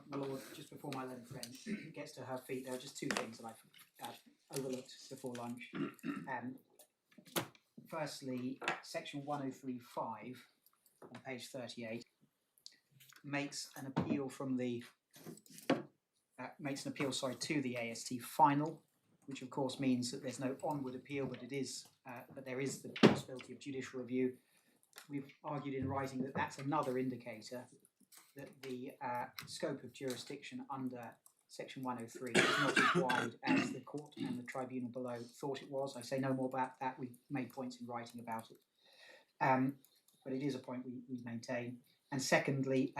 my lord, just before my learned friend gets to her feet, there are just two things that I've overlooked before lunch. Firstly, section 103.5 on page 38 makes an appeal from the to the AST final, which of course means that there's no onward appeal, but there is the possibility of judicial review. We've argued in writing that that's another indicator that the scope of jurisdiction under section 103 is not as wide as the court and the tribunal below thought it was. I say no more about that. We've made points in writing about it. But it is a point we maintain. And secondly,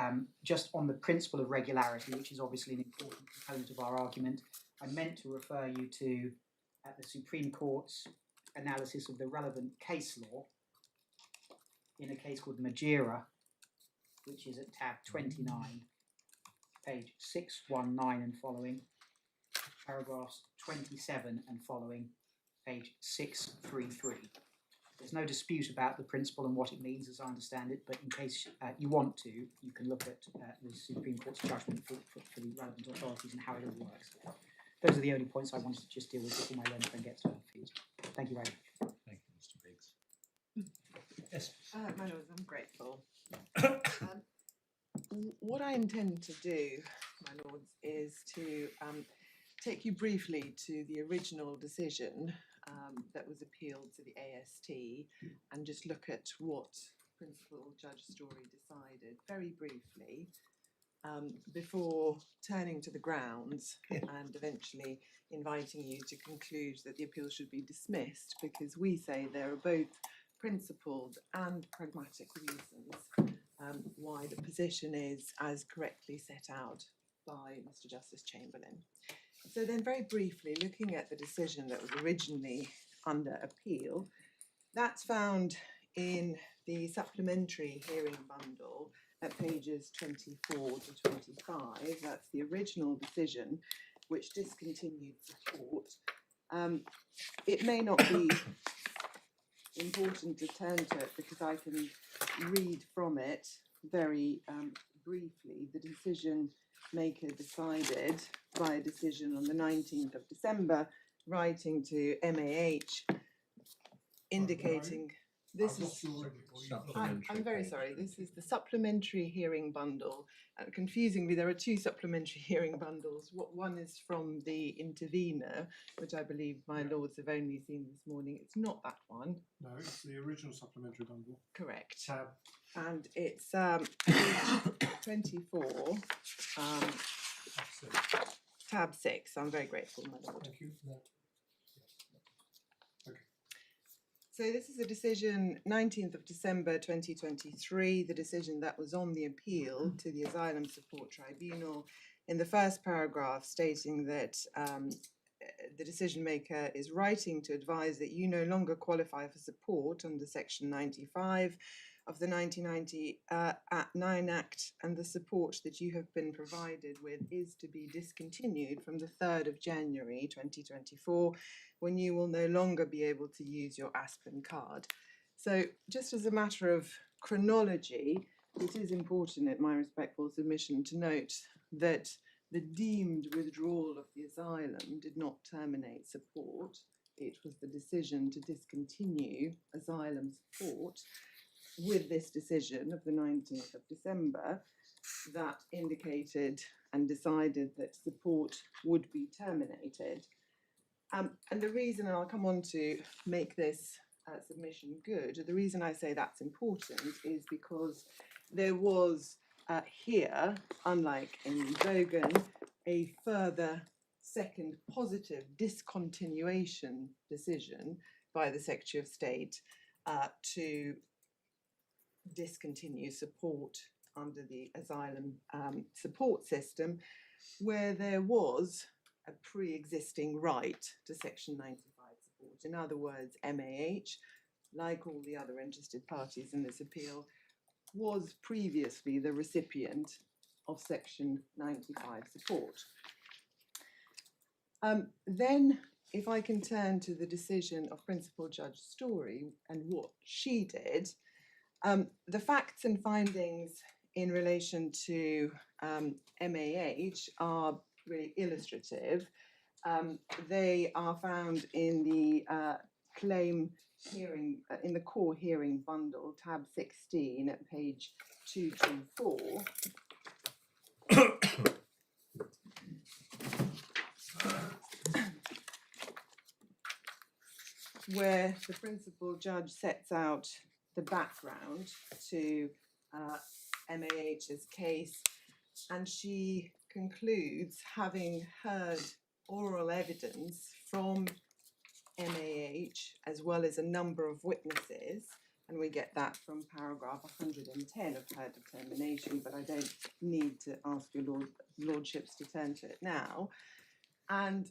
just on the principle of regularity, which is obviously an important component of our argument, I meant to refer you to the Supreme Court's analysis of the relevant case law in a case called Majira, which is at tab 29, page 619 and following, paragraphs 27 and following, page 633. There's no dispute about the principle and what it means, as I understand it, but in case you want to, you can look at the Supreme Court's judgment for the relevant authorities and how it all works. Those are the only points I wanted to just deal with before my learned friend gets to her feet. Thank you very much. Thank you, Mr. Biggs. Yes. My lords, I'm grateful. What I intend to do, my lords, is to take you briefly to the original decision that was appealed to the AST and just look at what Principal Judge Story decided very briefly before turning to the grounds and eventually inviting you to conclude that the appeal should be dismissed, because we say there are both principled and pragmatic reasons why the position is as correctly set out by Mr. Justice Chamberlain. So then very briefly, looking at the decision that was originally under appeal, that's found in the supplementary hearing bundle at pages 24 to 25. That's the original decision which discontinued support. It may not be important to turn to it because I can read from it very briefly. The decision maker decided by a decision on the 19th of December, writing to MAH, indicating this is. I'm very sorry. This is the supplementary hearing bundle. Confusingly, there are two supplementary hearing bundles. One is from the intervener, which I believe my lords have only seen this morning. It's not that one. No, it's the original supplementary bundle. Correct. Tab. And it's page 24, tab 6. I'm very grateful, my lord. Thank you for that. Okay. So this is a decision, 19th of December 2023, the decision that was on the appeal to the Asylum Support Tribunal, in the first paragraph stating that the decision maker is writing to advise that you no longer qualify for support under section 95 of the 1999 Act, and the support that you have been provided with is to be discontinued from the 3rd of January 2024, when you will no longer be able to use your Aspen card. So just as a matter of chronology, it is important at my respectful submission to note that the deemed withdrawal of the asylum did not terminate support. It was the decision to discontinue asylum support with this decision of the 19th of December that indicated and decided that support would be terminated. And the reason, and I'll come on to make this submission good, the reason I say that's important is because there was here, unlike in Bogan, a further second positive discontinuation decision by the Secretary of State to discontinue support under the asylum support system, where there was a pre-existing right to Section 95 support. In other words, MAH, like all the other interested parties in this appeal, was previously the recipient of Section 95 support. Then, if I can turn to the decision of Principal Judge Story and what she did, the facts and findings in relation to MAH are really illustrative. They are found in the claim hearing, in the core hearing bundle, tab 16 at page 224. Where the principal judge sets out the background to MAH's case, and she concludes, having heard oral evidence from MAH as well as a number of witnesses, and we get that from paragraph 110 of her determination, but I don't need to ask your lordships to turn to it now. And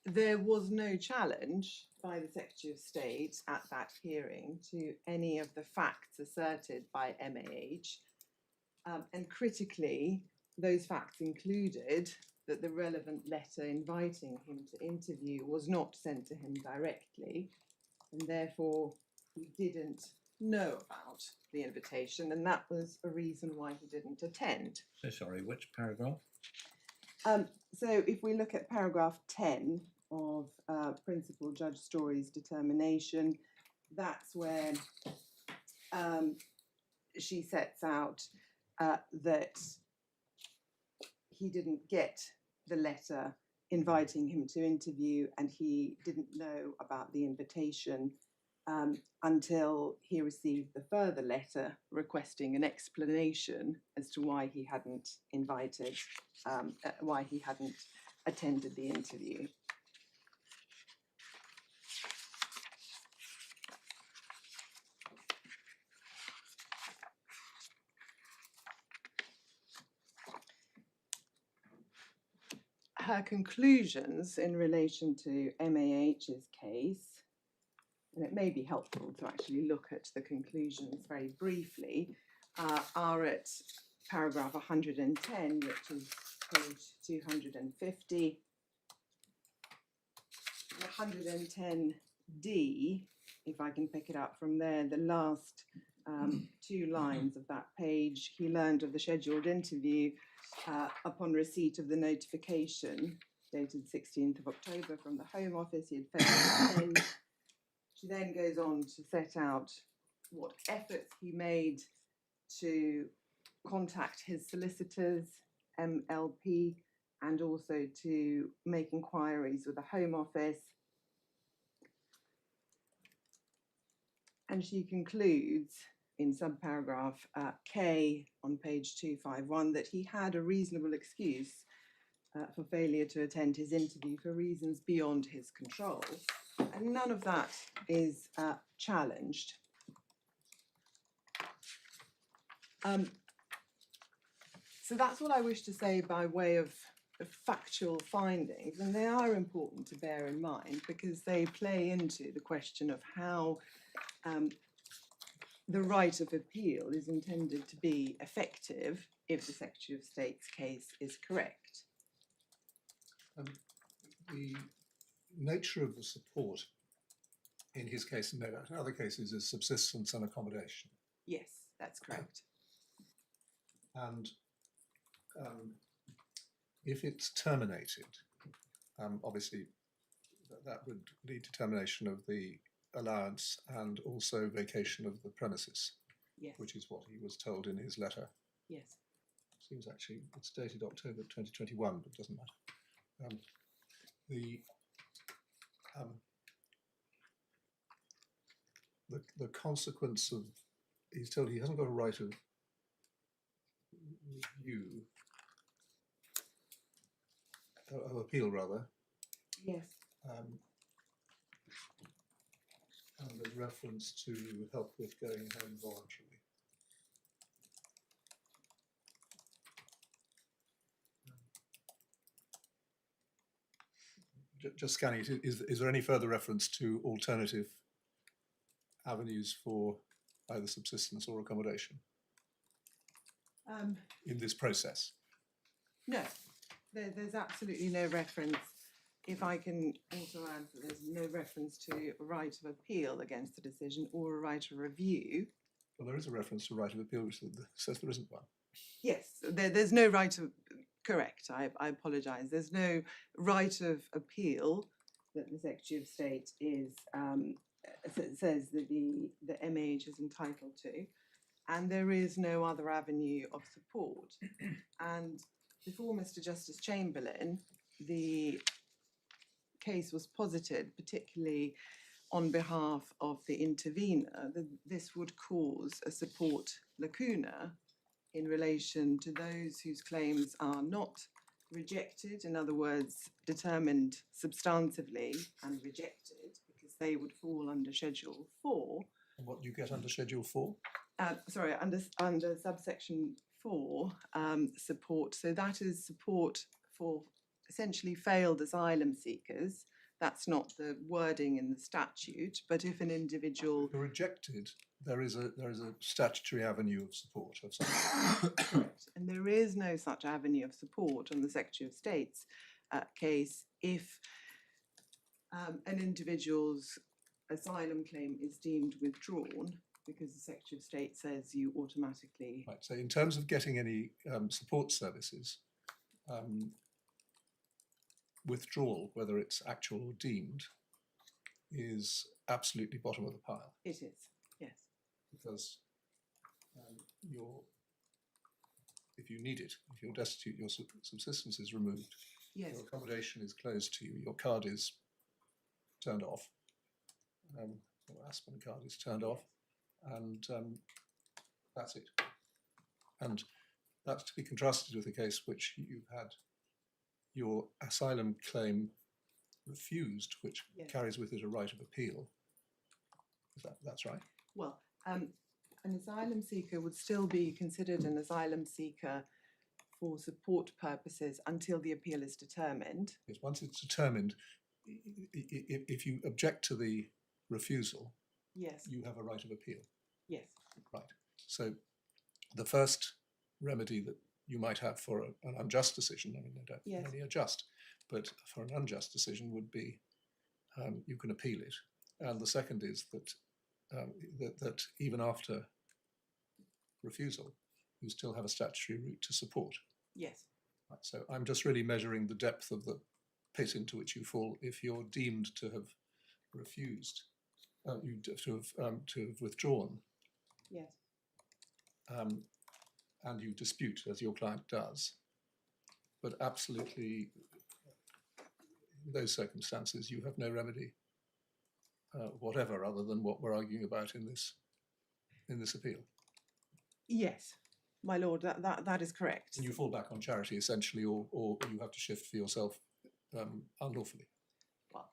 there was no challenge by the Secretary of State at that hearing to any of the facts asserted by MAH. And critically, those facts included that the relevant letter inviting him to interview was not sent to him directly, and therefore he didn't know about the invitation, and that was a reason why he didn't attend. So sorry, which paragraph? So if we look at paragraph 10 of Principal Judge Story's determination, that's where she sets out that he didn't get the letter inviting him to interview, and he didn't know about the invitation until he received the further letter requesting an explanation as to why he hadn't invited, why he hadn't attended the interview. Her conclusions in relation to MAH's case, and it may be helpful to actually look at the conclusions very briefly, are at paragraph 110, which is page 250. 110D, if I can pick it up from there, the last two lines of that page, he learned of the scheduled interview upon receipt of the notification dated 16th of October from the Home Office. He had failed to attend. She then goes on to set out what efforts he made to contact his solicitors, MLP, and also to make inquiries with the Home Office. And she concludes in subparagraph K on page 251 that he had a reasonable excuse for failure to attend his interview for reasons beyond his control. And none of that is challenged. So that's what I wish to say by way of factual findings, and they are important to bear in mind because they play into the question of how the right of appeal is intended to be effective if the Secretary of State's case is correct. The nature of the support in his case and in other cases is subsistence and accommodation. Yes, that's correct. And if it's terminated, obviously that would lead to termination of the allowance and also vacation of the premises, Yes. which is what he was told in his letter. Yes. Seems actually it's dated October 2021, but doesn't matter. The consequence of, he's told he hasn't got a right of review, of appeal rather. Yes. And there's reference to help with going home voluntarily. Just scanning it, is there any further reference to alternative avenues for either subsistence or accommodation in this process? No, there's absolutely no reference. If I can also add that there's no reference to a right of appeal against the decision or a right of review. Well, there is a reference to right of appeal, which says there isn't one. Yes, there's no right of, correct, I apologise. There's no right of appeal that the Secretary of State is, says that the MAH is entitled to, and there is no other avenue of support. And before Mr. Justice Chamberlain, the case was posited, particularly on behalf of the intervener, that this would cause a support lacuna in relation to those whose claims are not rejected, in other words, determined substantively and rejected, because they would fall under Schedule 4. And what you get under Schedule 4? Sorry, under subsection 4, support. So that is support for essentially failed asylum seekers. That's not the wording in the statute, but if an individual If you're rejected, there is a statutory avenue of support of some correct, and there is no such avenue of support on the Secretary of State's case if an individual's asylum claim is deemed withdrawn, because the Secretary of State says you automatically. Right. So in terms of getting any support services, withdrawal, whether it's actual or deemed, is absolutely bottom of the pile, It is, yes. because if you need it, if you're destitute, your subsistence is removed, Yes, your accommodation is closed to you, your card is turned off, your Aspen card is turned off, and that's it. And that's to be contrasted with a case which you've had your asylum claim refused, which Yes. carries with it a right of appeal. That's right? well, an asylum seeker would still be considered an asylum seeker for support purposes until the appeal is determined. Because once it's determined, if you object to the refusal, Yes, you have a right of appeal. yes, Right. So the first remedy that you might have for an unjust decision, I mean, they don't Yes. only adjust, but for an unjust decision would be you can appeal it. And the second is that that even after refusal, you still have a statutory route to support. yes, Right. So I'm just really measuring the depth of the pit into which you fall if you're deemed to have refused, to have withdrawn, yes, and you dispute, as your client does. But absolutely, in those circumstances, you have no remedy whatever other than what we're arguing about in this appeal. yes, my lord, that is correct. And you fall back on charity essentially, or you have to shift for yourself unlawfully. Well,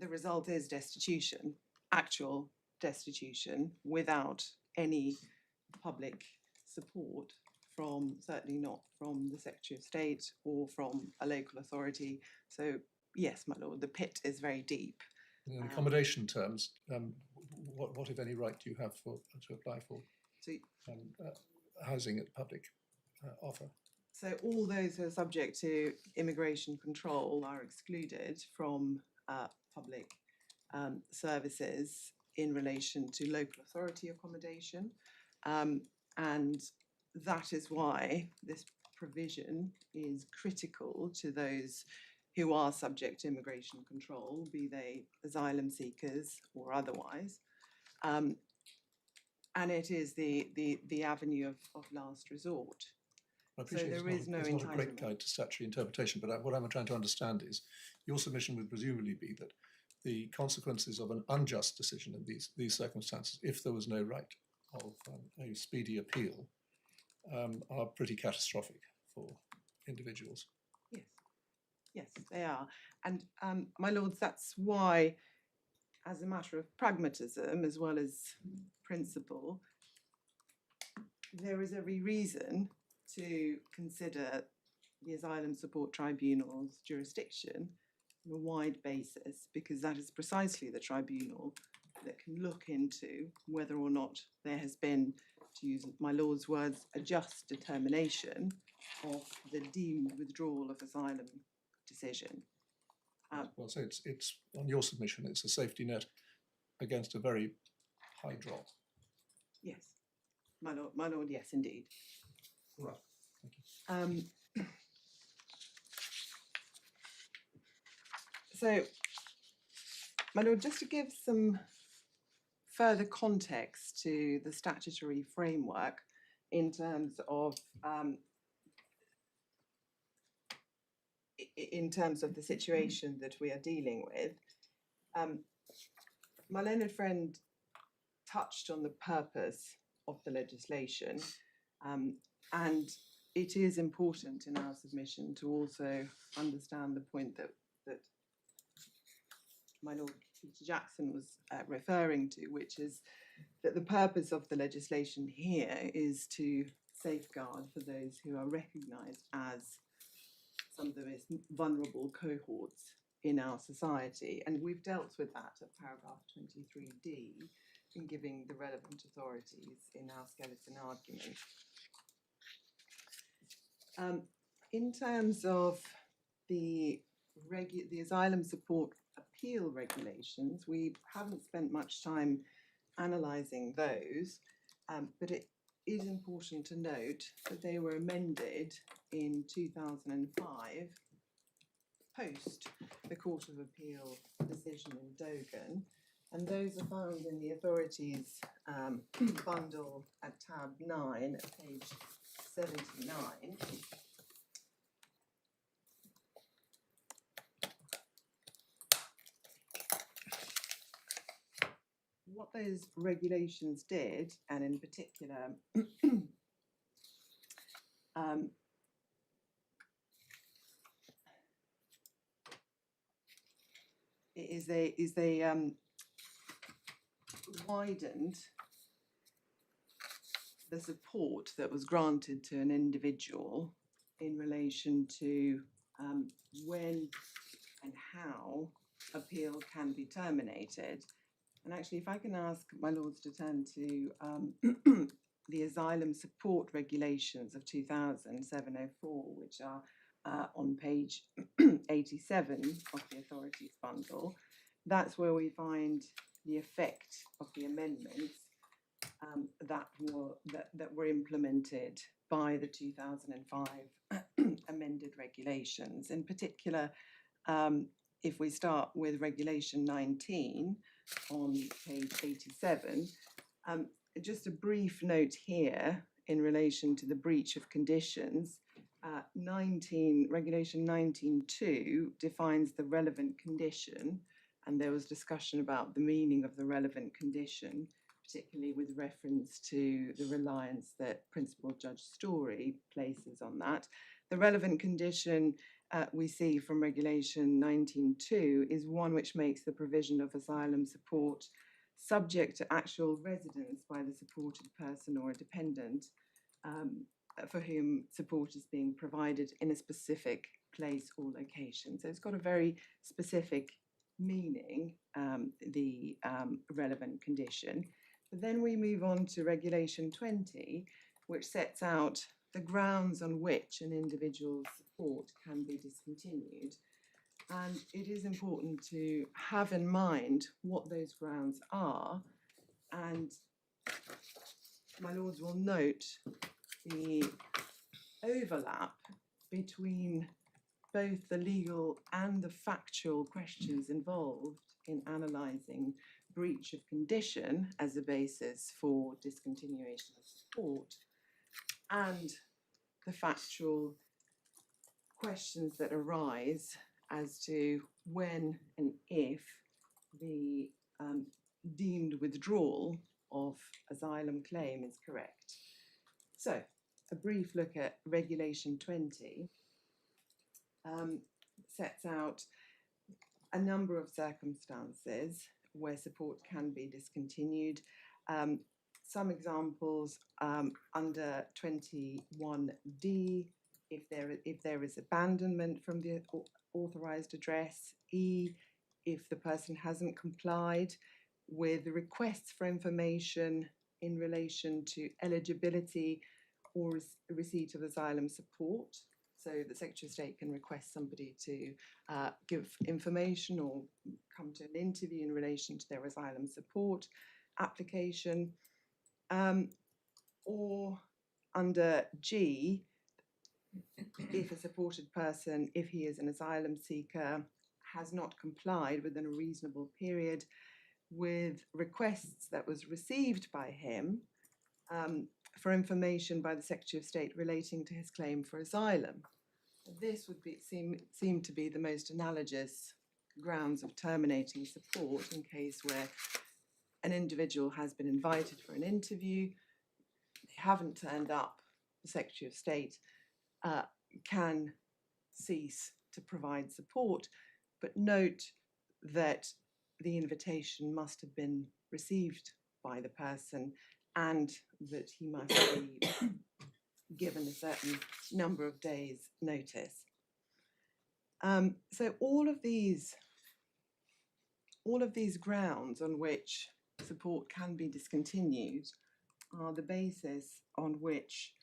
the result is destitution, actual destitution, without any public support from, certainly not from the Secretary of State or from a local authority. So yes, my lord, the pit is very deep. In accommodation terms, what if any right do you have to apply for So, housing at public offer? so all those who are subject to immigration control are excluded from public services in relation to local authority accommodation. And that is why this provision is critical to those who are subject to immigration control, be they asylum seekers or otherwise. And it is the avenue of last resort. I appreciate there is no it's not a great entitlement. guide to statutory interpretation, but what I'm trying to understand is your submission would presumably be that the consequences of an unjust decision in these circumstances, if there was no right of a speedy appeal, are pretty catastrophic for individuals. Yes, yes, they are. And my lords, that's why, as a matter of pragmatism as well as principle, there is every reason to consider the Asylum Support Tribunal's jurisdiction on a wide basis, because that is precisely the tribunal that can look into whether or not there has been, to use my lord's words, a just determination of the deemed withdrawal of asylum decision. Well, so it's on your submission, it's a safety net against a very high drop. Yes, my lord, yes, indeed. Right. Thank you. So, my lord, just to give some further context to the statutory framework in terms of the situation that we are dealing with, my learned friend touched on the purpose of the legislation, and it is important in our submission to also understand the point that my Lord Peter Jackson was referring to, which is that the purpose of the legislation here is to safeguard for those who are recognised as some of the most vulnerable cohorts in our society. And we've dealt with that at paragraph 23D in giving the relevant authorities in our skeleton argument. In terms of the Asylum Support appeal regulations, we haven't spent much time analysing those, but it is important to note that they were amended in 2005 post the Court of Appeal decision in Dogan, and those are found in the authorities bundle at tab 9 at page 79. What those regulations did, and in particular, they widened the support that was granted to an individual in relation to when and how appeal can be terminated. And actually, if I can ask my lords to turn to the Asylum Support Regulations of 2007-04, which are on page 87 of the authorities bundle, that's where we find the effect of the amendments that were implemented by the 2005 amended regulations. In particular, if we start with Regulation 19 on page 87, just a brief note here in relation to the breach of conditions. Regulation 19.2 defines the relevant condition, and there was discussion about the meaning of the relevant condition, particularly with reference to the reliance that Principal Judge Story places on that. The relevant condition we see from Regulation 19.2 is one which makes the provision of asylum support subject to actual residence by the supported person or a dependent for whom support is being provided in a specific place or location. So it's got a very specific meaning, the relevant condition. But then we move on to Regulation 20, which sets out the grounds on which an individual's support can be discontinued. And it is important to have in mind what those grounds are. And my lords will note the overlap between both the legal and the factual questions involved in analysing breach of condition as a basis for discontinuation of support, and the factual questions that arise as to when and if the deemed withdrawal of asylum claim is correct. So, a brief look at Regulation 20 sets out a number of circumstances where support can be discontinued. Some examples under 21D, if there is abandonment from the authorised address. E, if the person hasn't complied with the requests for information in relation to eligibility or receipt of asylum support. So the Secretary of State can request somebody to give information or come to an interview in relation to their asylum support application, or under G, if a supported person, if he is an asylum seeker, has not complied within a reasonable period with requests that was received by him for information by the Secretary of State relating to his claim for asylum. This would seem to be the most analogous grounds of terminating support in case where an individual has been invited for an interview, they haven't turned up, the Secretary of State can cease to provide support, but note that the invitation must have been received by the person and that he must be given a certain number of days' notice. So all of these grounds on which support can be discontinued are the basis on which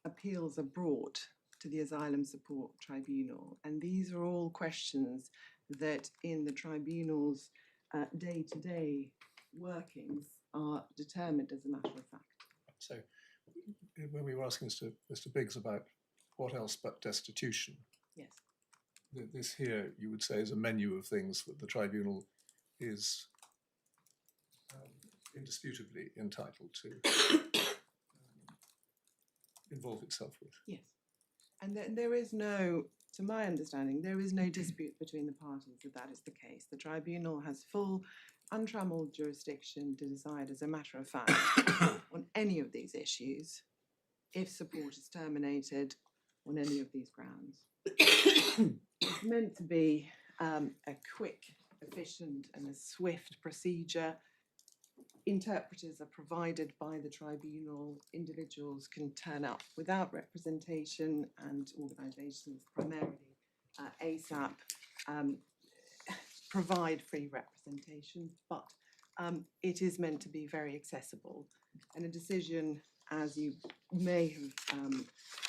appeals are brought to the Asylum Support Tribunal. And these are all questions that in the tribunal's day-to-day workings are determined as a matter of fact. So when we were asking Mr. Biggs about what else but destitution, Yes. this here, you would say, is a menu of things that the tribunal is indisputably entitled to involve itself with. Yes. And there is no, to my understanding, there is no dispute between the parties that that is the case. The tribunal has full, untrammeled jurisdiction to decide as a matter of fact on any of these issues if support is terminated on any of these grounds. It's meant to be a quick, efficient and a swift procedure. Interpreters are provided by the tribunal. Individuals can turn up without representation, and organisations, primarily ASAP, provide free representation, but it is meant to be very accessible. And a decision, as you may have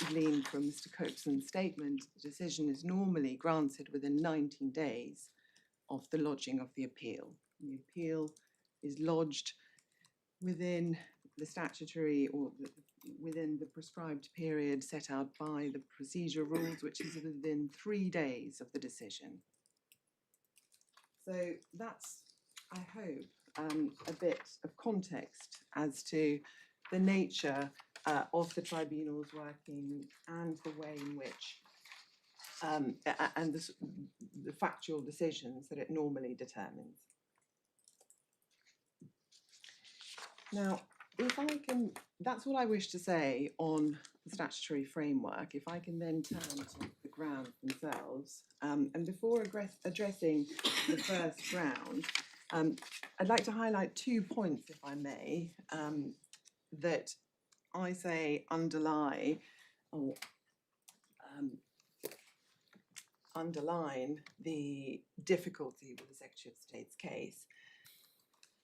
gleaned from Mr. Coatson's statement, the decision is normally granted within 19 days of the lodging of the appeal. The appeal is lodged within the statutory or within the prescribed period set out by the procedure rules, which is within 3 days of the decision. So that's, I hope, a bit of context as to the nature of the tribunal's working and the way in which, and the factual decisions that it normally determines. Now, if I can, that's what I wish to say on the statutory framework. If I can then turn to the grounds themselves, and before addressing the first ground, I'd like to highlight 2 points, if I may, that I say underline the difficulty with the Secretary of State's case.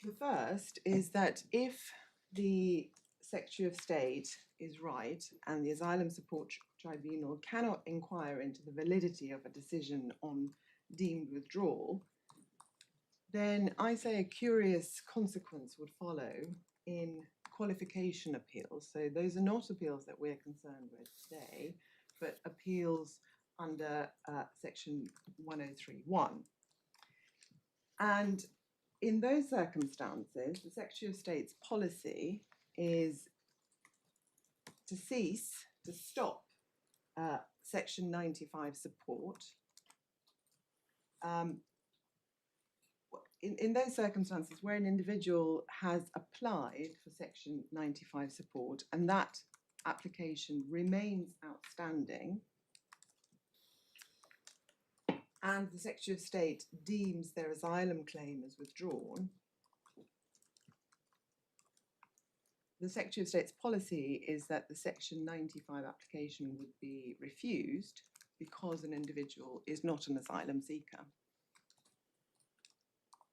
The first is that if the Secretary of State is right and the Asylum Support Tribunal cannot inquire into the validity of a decision on deemed withdrawal, then I say a curious consequence would follow in qualification appeals. So those are not appeals that we're concerned with today, but appeals under section 1031. And in those circumstances, the Secretary of State's policy is to cease, to stop section 95 support. In those circumstances where an individual has applied for section 95 support and that application remains outstanding, and the Secretary of State deems their asylum claim as withdrawn, the Secretary of State's policy is that the section 95 application would be refused because an individual is not an asylum seeker.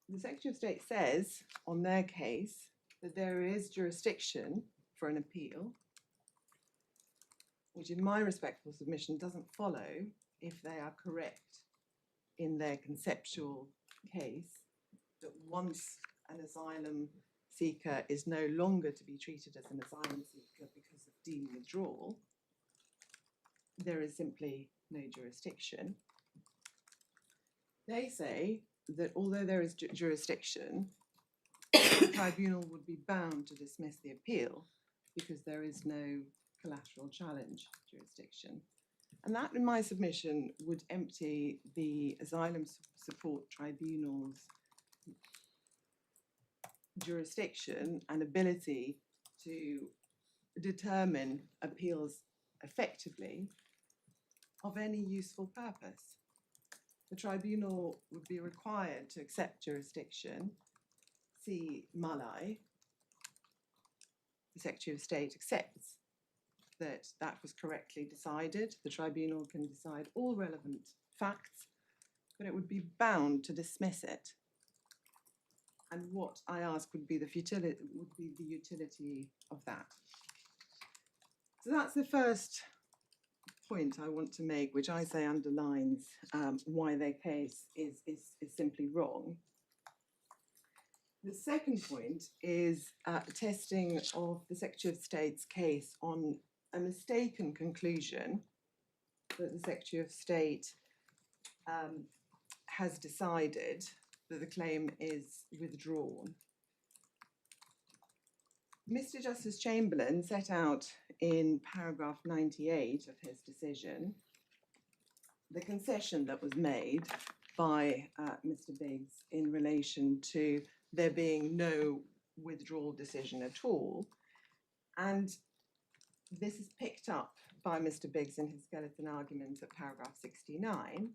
The Secretary of State says on their case that there is jurisdiction for an appeal, which in my respectful submission doesn't follow if they are correct in their conceptual case that once an asylum seeker is no longer to be treated as an asylum seeker because of deem withdrawal, there is simply no jurisdiction. They say that although there is jurisdiction, the tribunal would be bound to dismiss the appeal because there is no collateral challenge jurisdiction. And that, in my submission, would empty the Asylum Support Tribunal's jurisdiction and ability to determine appeals effectively of any useful purpose. The tribunal would be required to accept jurisdiction. See Malai, the Secretary of State accepts that that was correctly decided. The tribunal can decide all relevant facts, but it would be bound to dismiss it. And what I ask would be the utility of that. So that's the first point I want to make, which I say underlines why their case is simply wrong. The second point is testing of the Secretary of State's case on a mistaken conclusion that the Secretary of State has decided that the claim is withdrawn. Mr. Justice Chamberlain set out in paragraph 98 of his decision the concession that was made by Mr. Biggs in relation to there being no withdrawal decision at all. And this is picked up by Mr. Biggs in his skeleton argument at paragraph 69,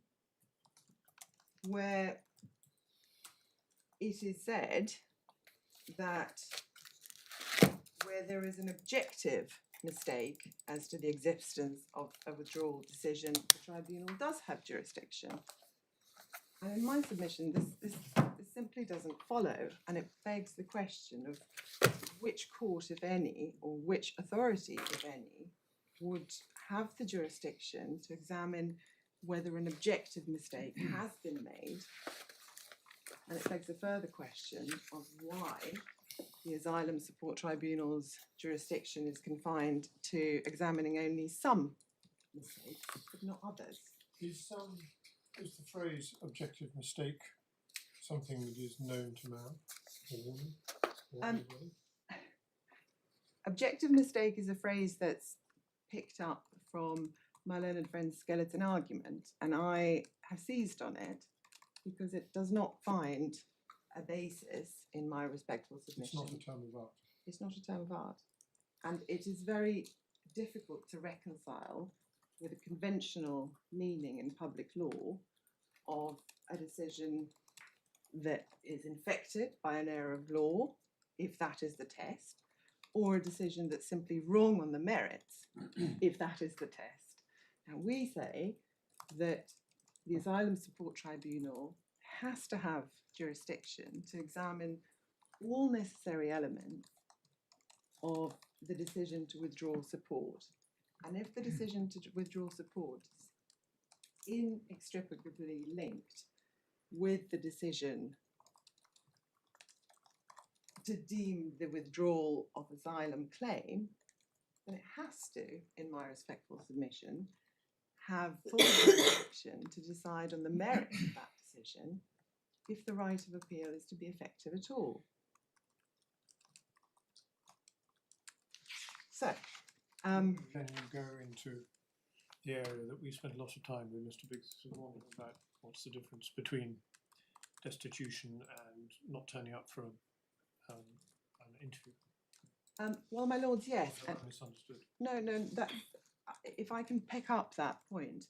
where it is said that where there is an objective mistake as to the existence of a withdrawal decision, the tribunal does have jurisdiction. And in my submission, this simply doesn't follow, and it begs the question of which court, if any, or which authority, if any, would have the jurisdiction to examine whether an objective mistake has been made. And it begs a further question of why the Asylum Support Tribunal's jurisdiction is confined to examining only some mistakes, but not others. Is the phrase objective mistake something that is known to man or woman? Or anybody? Objective mistake is a phrase that's picked up from my learned friend's skeleton argument, and I have seized on it because it does not find a basis in my respectful submission. It's not a term of art. It's not a term of art. And it is very difficult to reconcile with a conventional meaning in public law of a decision that is infected by an error of law, if that is the test, or a decision that's simply wrong on the merits, if that is the test. Now, we say that the Asylum Support Tribunal has to have jurisdiction to examine all necessary elements of the decision to withdraw support. And if the decision to withdraw support is inextricably linked with the decision to deem the withdrawal of asylum claim, then it has to, in my respectful submission, have full jurisdiction to decide on the merits of that decision if the right of appeal is to be effective at all. So, Then you go into the area that we spent a lot of time with Mr. Biggs about what's the difference between destitution and not turning up for an interview. well, my lords, yes. I misunderstood. No, that, if I can pick up that point,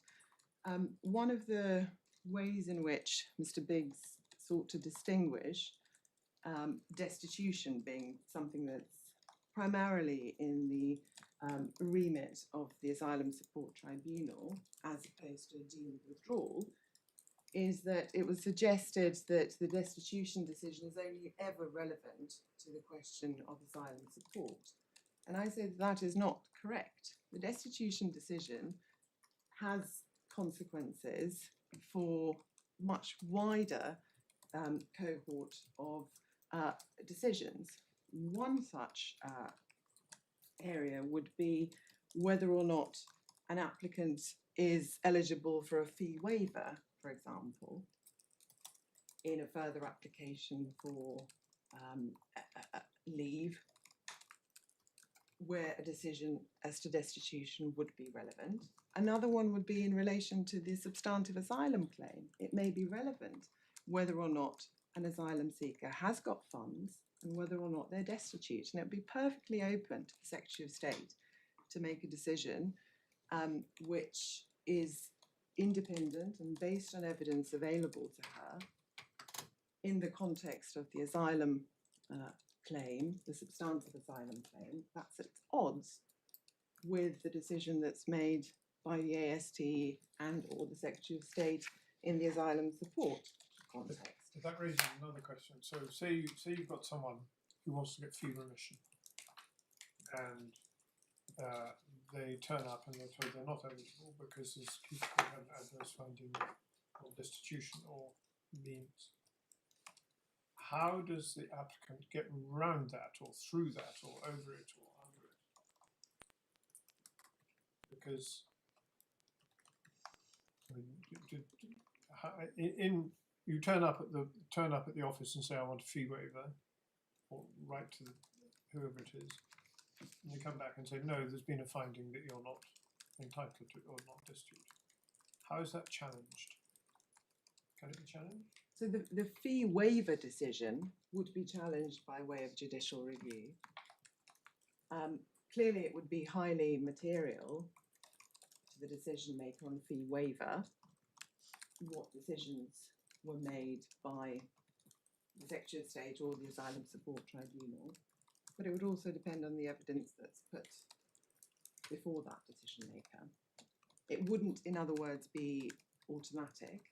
one of the ways in which Mr. Biggs sought to distinguish destitution being something that's primarily in the remit of the Asylum Support Tribunal as opposed to a deemed withdrawal is that it was suggested that the destitution decision is only ever relevant to the question of asylum support. And I say that is not correct. The destitution decision has consequences for much wider cohort of decisions. One such area would be whether or not an applicant is eligible for a fee waiver, for example, in a further application for leave, where a decision as to destitution would be relevant. Another one would be in relation to the substantive asylum claim. It may be relevant whether or not an asylum seeker has got funds and whether or not they're destitute. And it would be perfectly open to the Secretary of State to make a decision which is independent and based on evidence available to her in the context of the asylum claim, the substantive asylum claim. That's at odds with the decision that's made by the AST and or the Secretary of State in the asylum support context. But that raises another question. So say you've got someone who wants to get fee remission, and they turn up and they're told they're not eligible because there's an adverse finding or destitution or means. How does the applicant get around that or through that or over it or under it? Because you turn up at the office and say I want a fee waiver, or write to whoever it is, and they come back and say no, there's been a finding that you're not entitled to or not destitute. How is that challenged? Can it be challenged? So the fee waiver decision would be challenged by way of judicial review. Clearly, it would be highly material to the decision maker on fee waiver what decisions were made by the Secretary of State or the Asylum Support Tribunal, but it would also depend on the evidence that's put before that decision maker. It wouldn't, in other words, be automatic.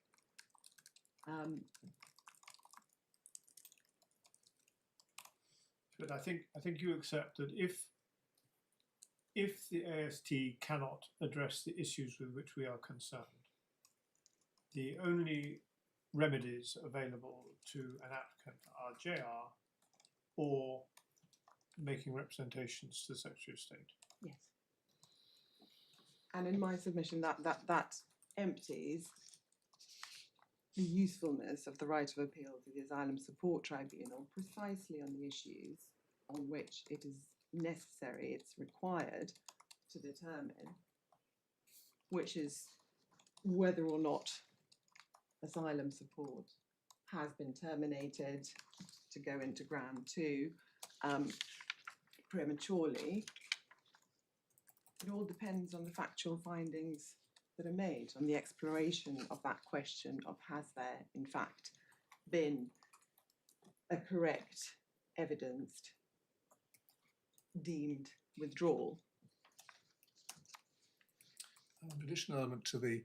But I think you accept that if the AST cannot address the issues with which we are concerned, the only remedies available to an applicant are JR or making representations to the Secretary of State. Yes. And in my submission, that empties the usefulness of the right of appeal to the Asylum Support Tribunal precisely on the issues on which it is necessary, it's required to determine, which is whether or not asylum support has been terminated to go into ground 2 prematurely. It all depends on the factual findings that are made, on the exploration of that question of has there in fact been a correct, evidenced, deemed withdrawal. An additional element to the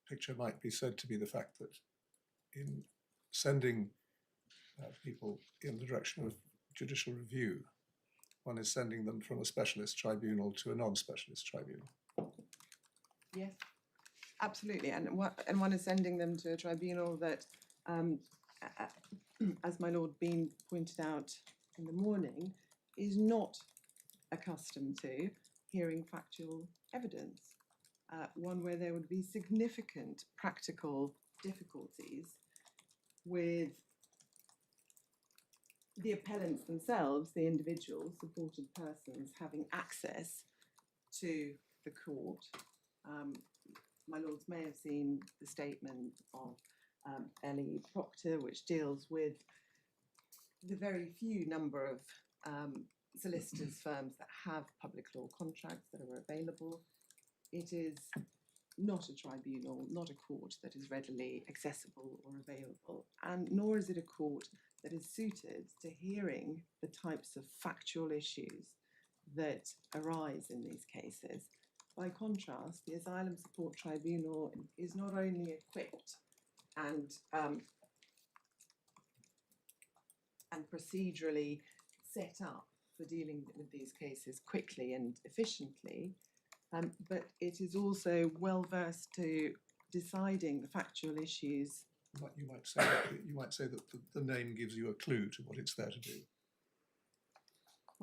picture might be said to be the fact that in sending people in the direction of judicial review, one is sending them from a specialist tribunal to a non-specialist tribunal. Yes, absolutely, and one is sending them to a tribunal that, as my Lord Bean pointed out in the morning, is not accustomed to hearing factual evidence. One where there would be significant practical difficulties with the appellants themselves, the individuals, supported persons, having access to the court. My Lords may have seen the statement of Ellie Proctor, which deals with the very few number of solicitors' firms that have public law contracts that are available. It is not a tribunal, not a court that is readily accessible or available, and nor is it a court that is suited to hearing the types of factual issues that arise in these cases. By contrast, the Asylum Support Tribunal is not only equipped and procedurally set up for dealing with these cases quickly and efficiently, but it is also well versed to deciding the factual issues. You might say that the name gives you a clue to what it's there to do.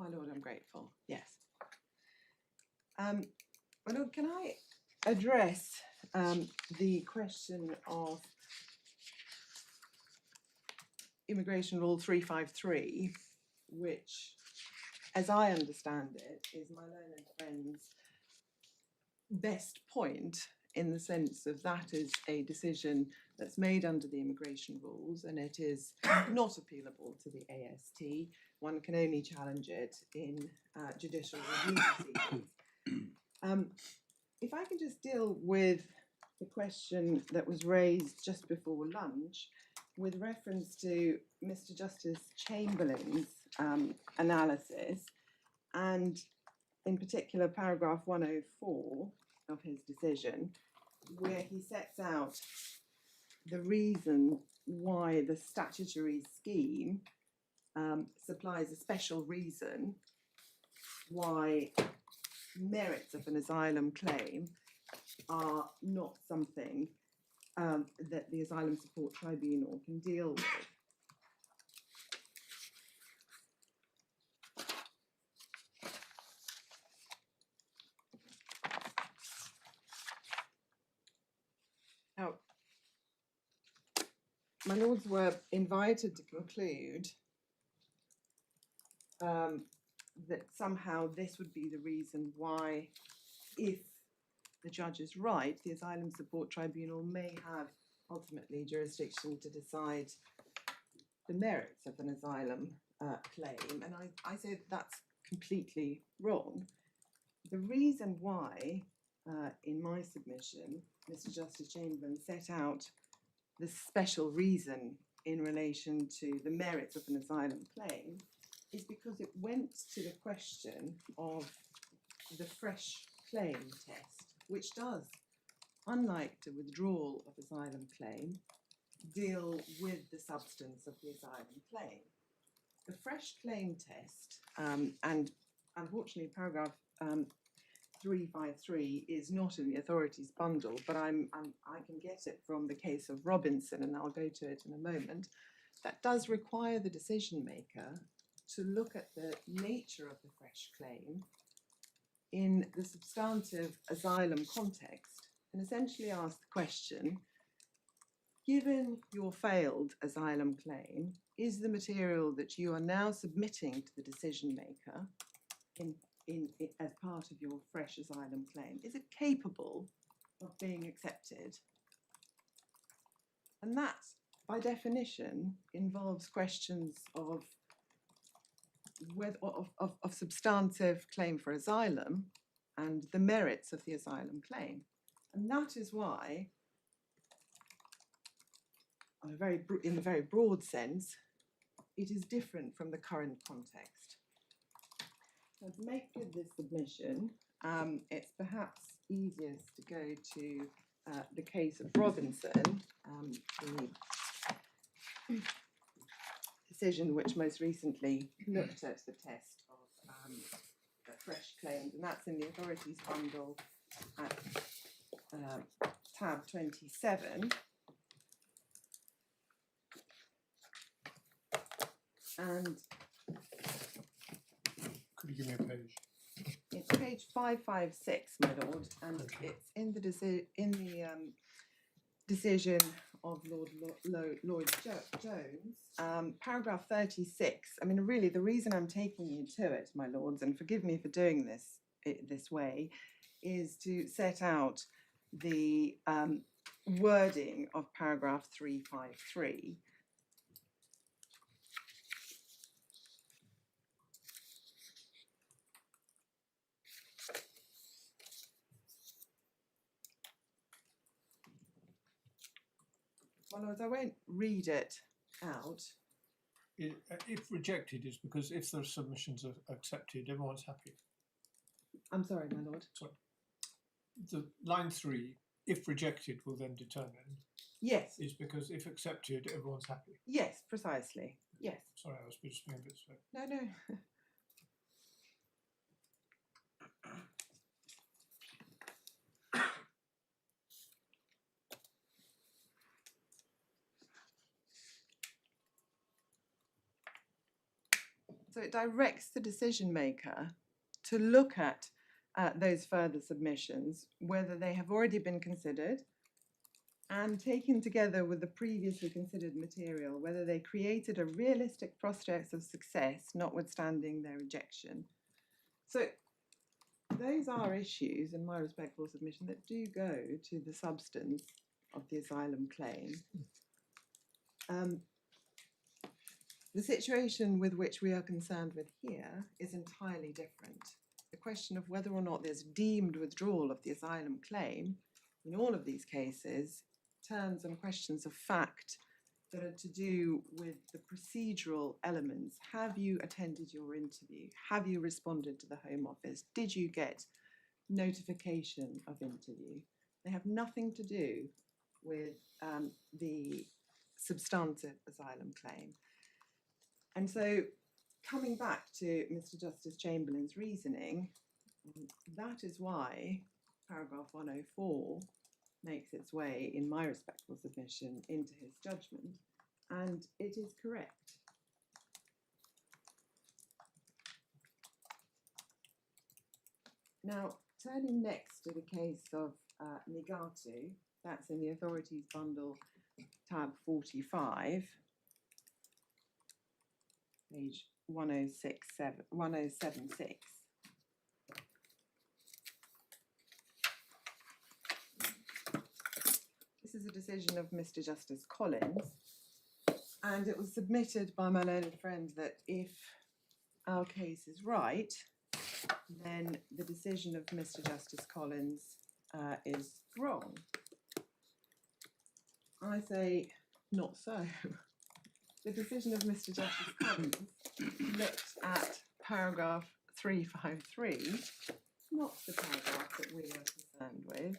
My lord, I'm grateful. Yes. My lord, can I address the question of Immigration Rule 353, which, as I understand it, is my learned friend's best point, in the sense of that is a decision that's made under the immigration rules and it is not appealable to the AST. One can only challenge it in judicial review proceedings. If I can just deal with the question that was raised just before lunch with reference to Mr. Justice Chamberlain's analysis, and in particular paragraph 104 of his decision, where he sets out the reason why the statutory scheme supplies a special reason why merits of an asylum claim are not something that the Asylum Support Tribunal can deal with. Now, my lords were invited to conclude that somehow this would be the reason why, if the judge is right, the Asylum Support Tribunal may have ultimately jurisdiction to decide the merits of an asylum claim. And I say that's completely wrong. The reason why, in my submission, Mr. Justice Chamberlain set out the special reason in relation to the merits of an asylum claim is because it went to the question of the fresh claim test, which does, unlike the withdrawal of asylum claim, deal with the substance of the asylum claim. The fresh claim test, and unfortunately paragraph 353 is not in the authorities bundle, but I can get it from the case of Robinson, and I'll go to it in a moment. That does require the decision maker to look at the nature of the fresh claim in the substantive asylum context and essentially ask the question, given your failed asylum claim, is the material that you are now submitting to the decision maker as part of your fresh asylum claim, is it capable of being accepted? And that, by definition, involves questions of substantive claim for asylum and the merits of the asylum claim. And that is why, in a very broad sense, it is different from the current context. So to make good this submission, it's perhaps easiest to go to the case of Robinson, the decision which most recently looked at the test of fresh claims, and that's in the authorities bundle at tab 27. And Could you give me a page? it's page 556, my lord, and it's in the decision of Lloyd Jones, paragraph 36. I mean, really, the reason I'm taking you to it, my lords, and forgive me for doing this way, is to set out the wording of paragraph 353. Well, Lords, I won't read it out. If rejected is because if the submissions are accepted, everyone's happy. I'm sorry, my lord. Sorry. The line 3, if rejected, will then determine. Yes. Is because if accepted, everyone's happy. Yes, precisely. Yes. Sorry, I was just being a bit slow. No. So So it directs the decision maker to look at those further submissions, whether they have already been considered and taken together with the previously considered material, whether they created a realistic prospect of success, notwithstanding their rejection. So those are issues, in my respectful submission, that do go to the substance of the asylum claim. The situation with which we are concerned with here is entirely different. The question of whether or not there's deemed withdrawal of the asylum claim in all of these cases turns on questions of fact that are to do with the procedural elements. Have you attended your interview? Have you responded to the Home Office? Did you get notification of interview? They have nothing to do with the substantive asylum claim. And so, coming back to Mr. Justice Chamberlain's reasoning, that is why paragraph 104 makes its way, in my respectful submission, into his judgment, and it is correct. Now, turning next to the case of Nigatu, that's in the Authorities Bundle, tab 45, page 1076. This is a decision of Mr. Justice Collins, and it was submitted by my learned friend that if our case is right, then the decision of Mr. Justice Collins is wrong. I say not so. The decision of Mr. Justice Collins looked at paragraph 353, not the paragraph that we are concerned with,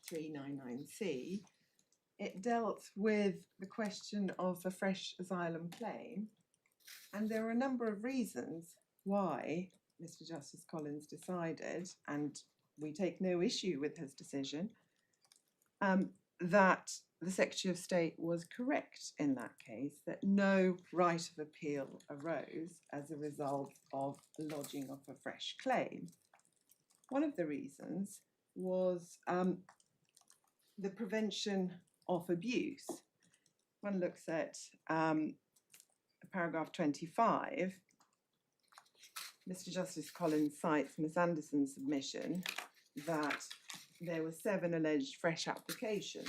399C. It dealt with the question of a fresh asylum claim, and there are a number of reasons why Mr. Justice Collins decided, and we take no issue with his decision, that the Secretary of State was correct in that case, that no right of appeal arose as a result of lodging of a fresh claim. One of the reasons was the prevention of abuse. One looks at paragraph 25. Mr. Justice Collins cites Ms. Anderson's submission that there were 7 alleged fresh applications.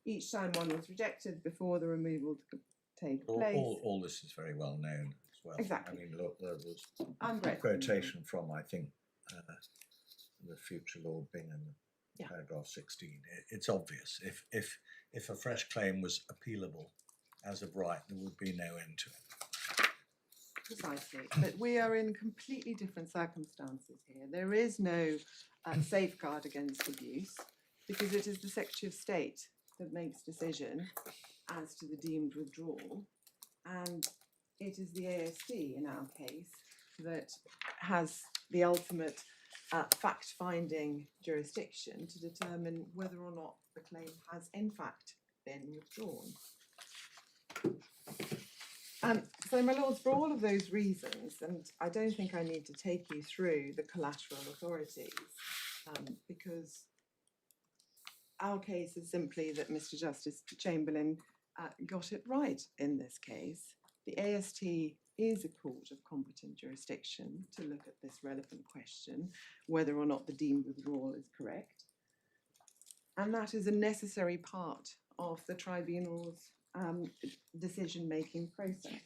Each time one was rejected before the removal could take place. All this is very well known as well. Exactly. I mean, look, there was I'm a grateful. quotation from, I think, the future Lord Bingham, Yeah. paragraph 16. It's obvious. If a fresh claim was appealable as of right, there would be no end to it. Precisely, but we are in completely different circumstances here. There is no safeguard against abuse because it is the Secretary of State that makes decision as to the deemed withdrawal, and it is the AST in our case that has the ultimate fact-finding jurisdiction to determine whether or not the claim has in fact been withdrawn. So, my lords, for all of those reasons, and I don't think I need to take you through the collateral authorities, because our case is simply that Mr. Justice Chamberlain got it right in this case. The AST is a court of competent jurisdiction to look at this relevant question, whether or not the deemed withdrawal is correct. And that is a necessary part of the tribunal's decision-making process.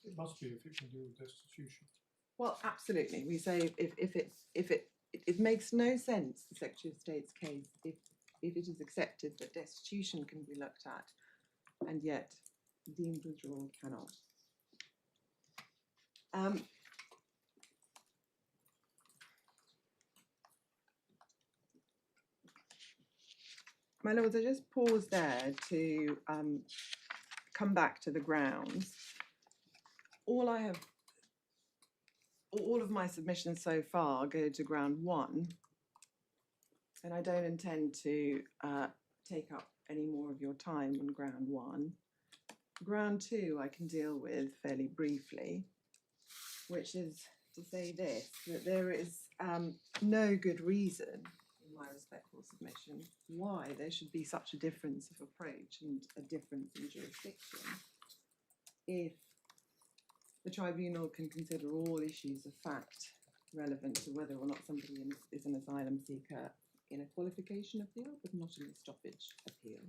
It must be if it can deal with destitution. Well, absolutely. We say if it makes no sense, the Secretary of State's case, if it is accepted that destitution can be looked at, and yet deemed withdrawal cannot. My lords, I just pause there to come back to the grounds. All of my submissions so far go to ground 1, and I don't intend to take up any more of your time on ground 1. ground two I can deal with fairly briefly, which is to say this, that there is no good reason, in my respectful submission, why there should be such a difference of approach and a difference in jurisdiction if the tribunal can consider all issues of fact relevant to whether or not somebody is an asylum seeker in a qualification appeal, but not in a stoppage appeal.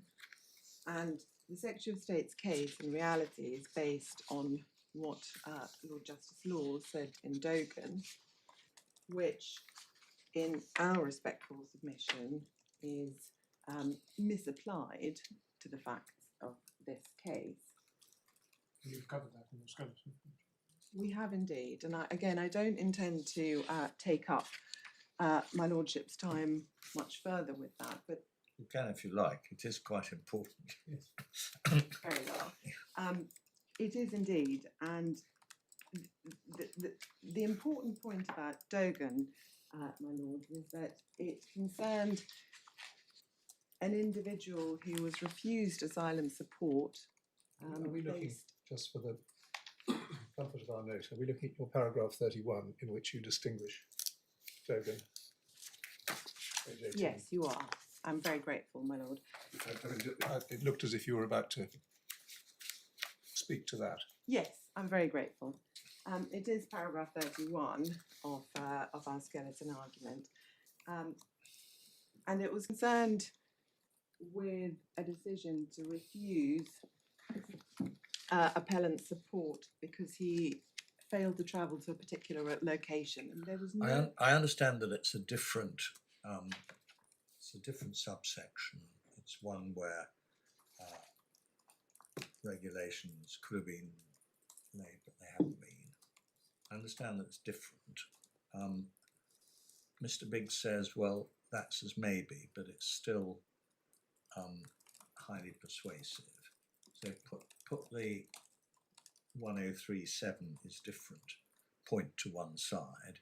And the Secretary of State's case, in reality, is based on what Lord Justice Laws said in Dogan, which, in our respectful submission, is misapplied to the facts of this case. You've covered that in your skeleton. We have indeed, and I don't intend to take up my lordship's time much further with that, but You can if you like. It is quite important. very well. It is indeed, and the important point about Dogan, my lord, was that it concerned an individual who was refused asylum support. Are we looking, based- just for the comfort of our note, are we looking at your paragraph 31 in which you distinguish Dogan? Page 18? Yes, you are. I'm very grateful, my lord. I mean, it looked as if you were about to speak to that. Yes, I'm very grateful. It is paragraph 31 of our skeleton argument. And it was concerned with a decision to refuse appellant support because he failed to travel to a particular location, and there was no. I understand that it's a different subsection. It's one where regulations could have been laid, but they haven't been. I understand that it's different. Mr. Biggs says, well, that's as maybe, but it's still highly persuasive. So put the 1037 is different, point to one side.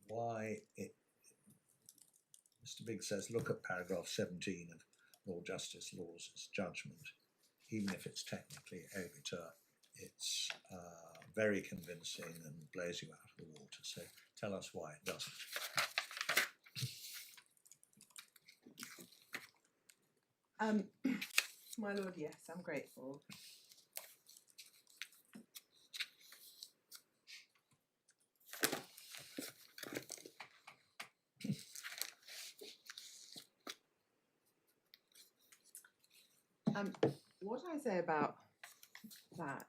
Why it, Mr. Biggs says, look at paragraph 17 of Lord Justice Law's judgment. Even if it's technically obiter, it's very convincing and blows you out of the water. So tell us why it doesn't. My lord, yes, I'm grateful. What I say about that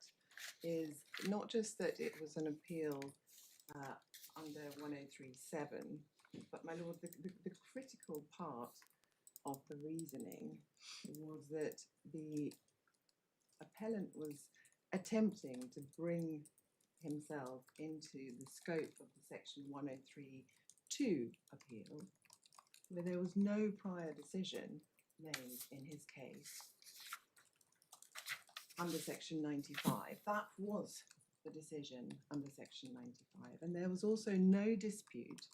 is not just that it was an appeal under 1037, but my lord, the critical part of the reasoning was that the appellant was attempting to bring himself into the scope of the section 1032 appeal, where there was no prior decision made in his case under section 95. That was the decision under section 95, and there was also no dispute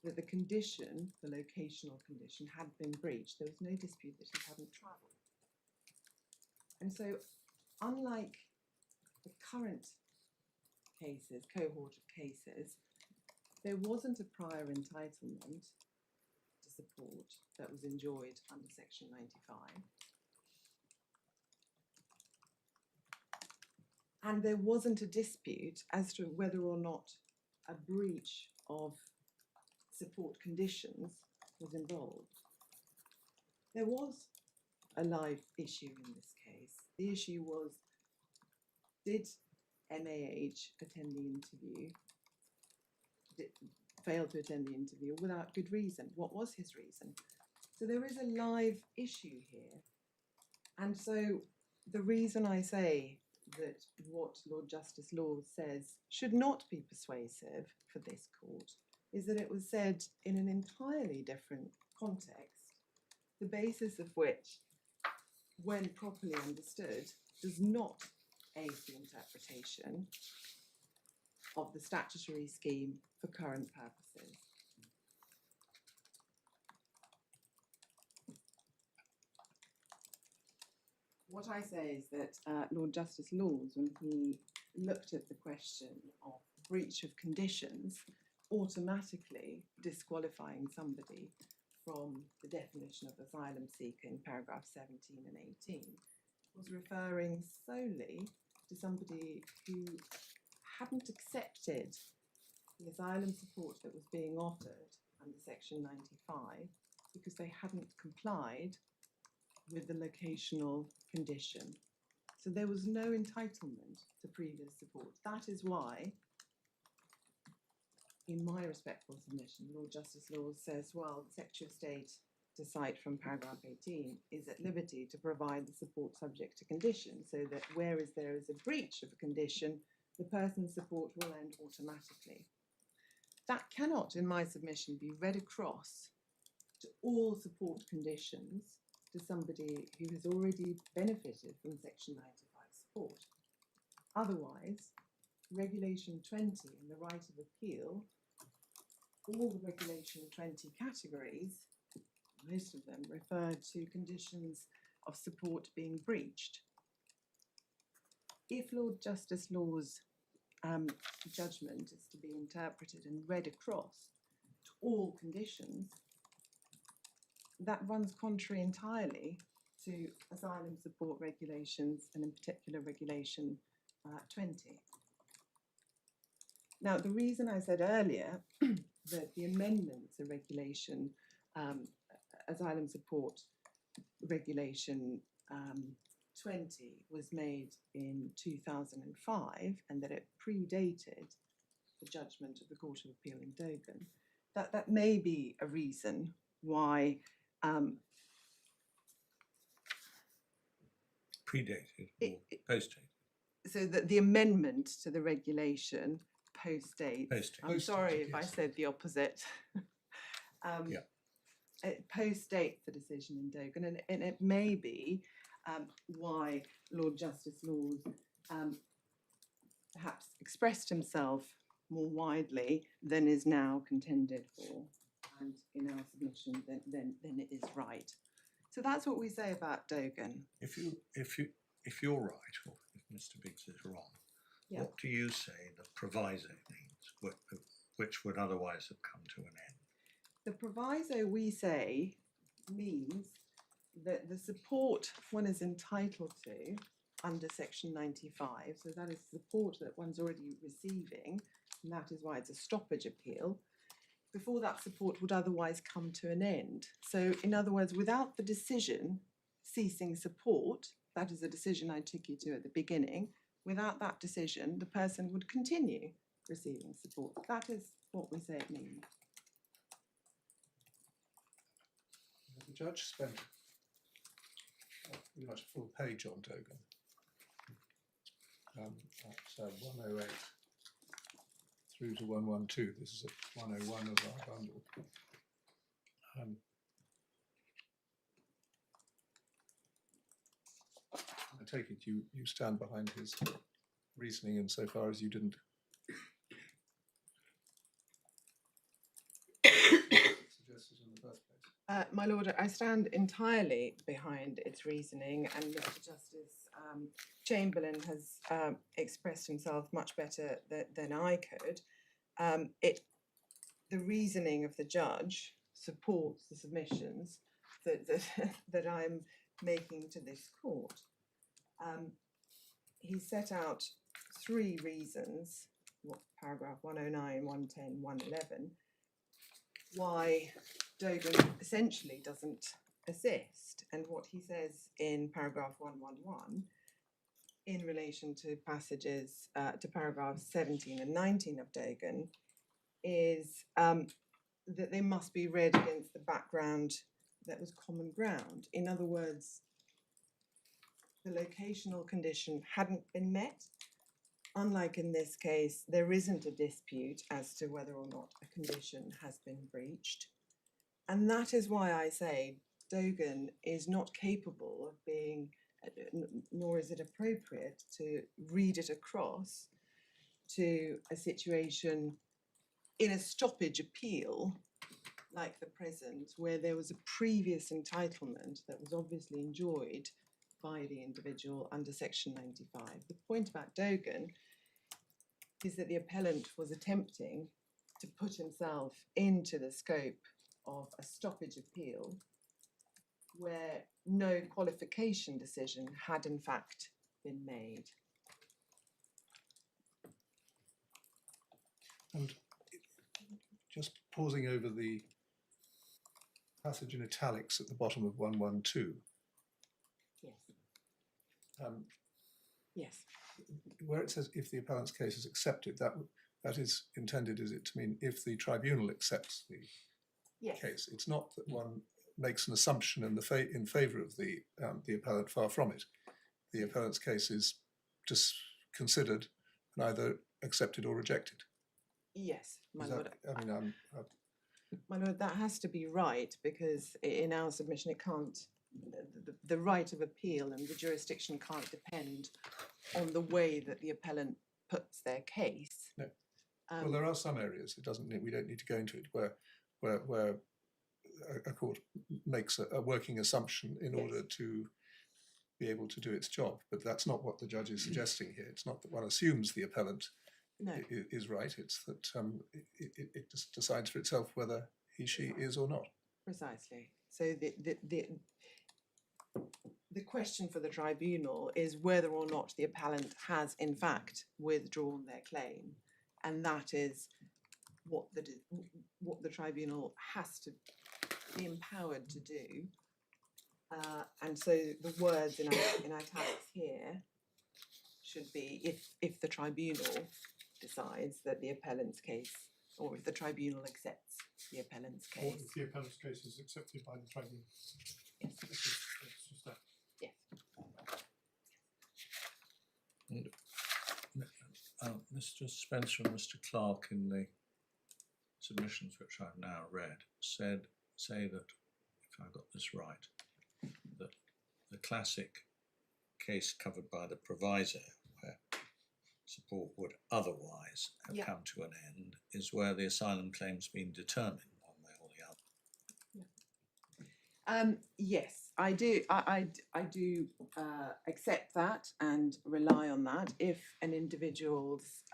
that the condition, the locational condition, had been breached. There was no dispute that he hadn't travelled. And so, unlike the current cases, cohort of cases, there wasn't a prior entitlement to support that was enjoyed under section 95. And there wasn't a dispute as to whether or not a breach of support conditions was involved. There was a live issue in this case. The issue was, did MAH attend the interview, fail to attend the interview without good reason? What was his reason? So there is a live issue here. And so the reason I say that what Lord Justice Law says should not be persuasive for this court is that it was said in an entirely different context, the basis of which, when properly understood, does not aid the interpretation of the statutory scheme for current purposes. What I say is that Lord Justice Laws, when he looked at the question of breach of conditions, automatically disqualifying somebody from the definition of asylum seeker in paragraph 17 and 18, was referring solely to somebody who hadn't accepted the asylum support that was being offered under section 95 because they hadn't complied with the locational condition. So there was no entitlement to previous support. That is why, in my respectful submission, Lord Justice Laws says, well, the Secretary of State, to cite from paragraph 18, is at liberty to provide the support subject to condition, so that whereas there is a breach of a condition, the person's support will end automatically. That cannot, in my submission, be read across to all support conditions to somebody who has already benefited from Section 95 support. Otherwise, Regulation 20 and the right of appeal, all the Regulation 20 categories, most of them refer to conditions of support being breached. If Lord Justice Law's judgment is to be interpreted and read across to all conditions, that runs contrary entirely to asylum support regulations, and in particular Regulation 20. Now, the reason I said earlier that the amendment to Regulation Asylum Support Regulation 20 was made in 2005 and that it predated the judgment of the Court of Appeal in Dogan, that may be a reason why Predated or postdated? so that the amendment to the regulation postdates. Postdated. I'm sorry if I Yes. said the opposite. Yeah. It postdates the decision in Dogan, and it may be why Lord Justice Laws perhaps expressed himself more widely than is now contended for, and in our submission, then it is right. So that's what we say about Dogan. If you're right, or if Mr. Biggs is wrong, Yeah. what do you say the proviso means, which would otherwise have come to an end? The proviso, we say, means that the support one is entitled to under Section 95, so that is support that one's already receiving, and that is why it's a stoppage appeal, before that support would otherwise come to an end. So, in other words, without the decision ceasing support, that is a decision I took you to at the beginning, without that decision, the person would continue receiving support. That is what we say it means. The judge spent pretty much a full page on Dogan at 108 through to 112. This is at 101 of our bundle. I take it you stand behind his reasoning insofar as you didn't suggest it in the first place. My Lord, I stand entirely behind its reasoning, and Mr. Justice Chamberlain has expressed himself much better than I could. The reasoning of the judge supports the submissions that I'm making to this court. He set out three reasons, paragraph 109, 110, 111, why Dogan essentially doesn't assist, and what he says in paragraph 111 in relation to passages to paragraphs 17 and 19 of Dogan is that they must be read against the background that was common ground. In other words, the locational condition hadn't been met. Unlike in this case, there isn't a dispute as to whether or not a condition has been breached. And that is why I say Dogan is not capable of being, nor is it appropriate to read it across to a situation in a stoppage appeal like the present, where there was a previous entitlement that was obviously enjoyed by the individual under Section 95. The point about Dogan is that the appellant was attempting to put himself into the scope of a stoppage appeal where no qualification decision had in fact been made. And just pausing over the passage in italics at the bottom of 112. Yes. Yes. Where it says if the appellant's case is accepted, that is intended, is it, to mean if the tribunal accepts the Yes. case? It's not that one makes an assumption in in favour of the appellant. Far from it. The appellant's case is just considered and either accepted or rejected. Yes, my Is lord. that, I mean, My lord, that has to be right, because in our submission it can't, the right of appeal and the jurisdiction can't depend on the way that the appellant puts their case. No. Well, there are some areas, we don't need to go into it, where a court makes a working assumption in Yes. order to be able to do its job. But that's not what the judge is suggesting here. It's not that one assumes the appellant No. is right. It's that it just decides for itself whether she is or not. Precisely. So the question for the tribunal is whether or not the appellant has in fact withdrawn their claim, and that is what the tribunal has to be empowered to do. And so the words in italics here should be if the tribunal decides that the appellant's case, or if the tribunal accepts the appellant's Or case. if the appellant's case is accepted by the tribunal. Yes. It's just that. Yes. Mr. Spencer and Mr. Clark, in the submissions which I've now read, say that, if I got this right, that the classic case covered by the proviso, where support would otherwise have Yeah. come to an end, is where the asylum claim's been determined one way or the other. Yes, I do. I do accept that and rely on that. If an individual's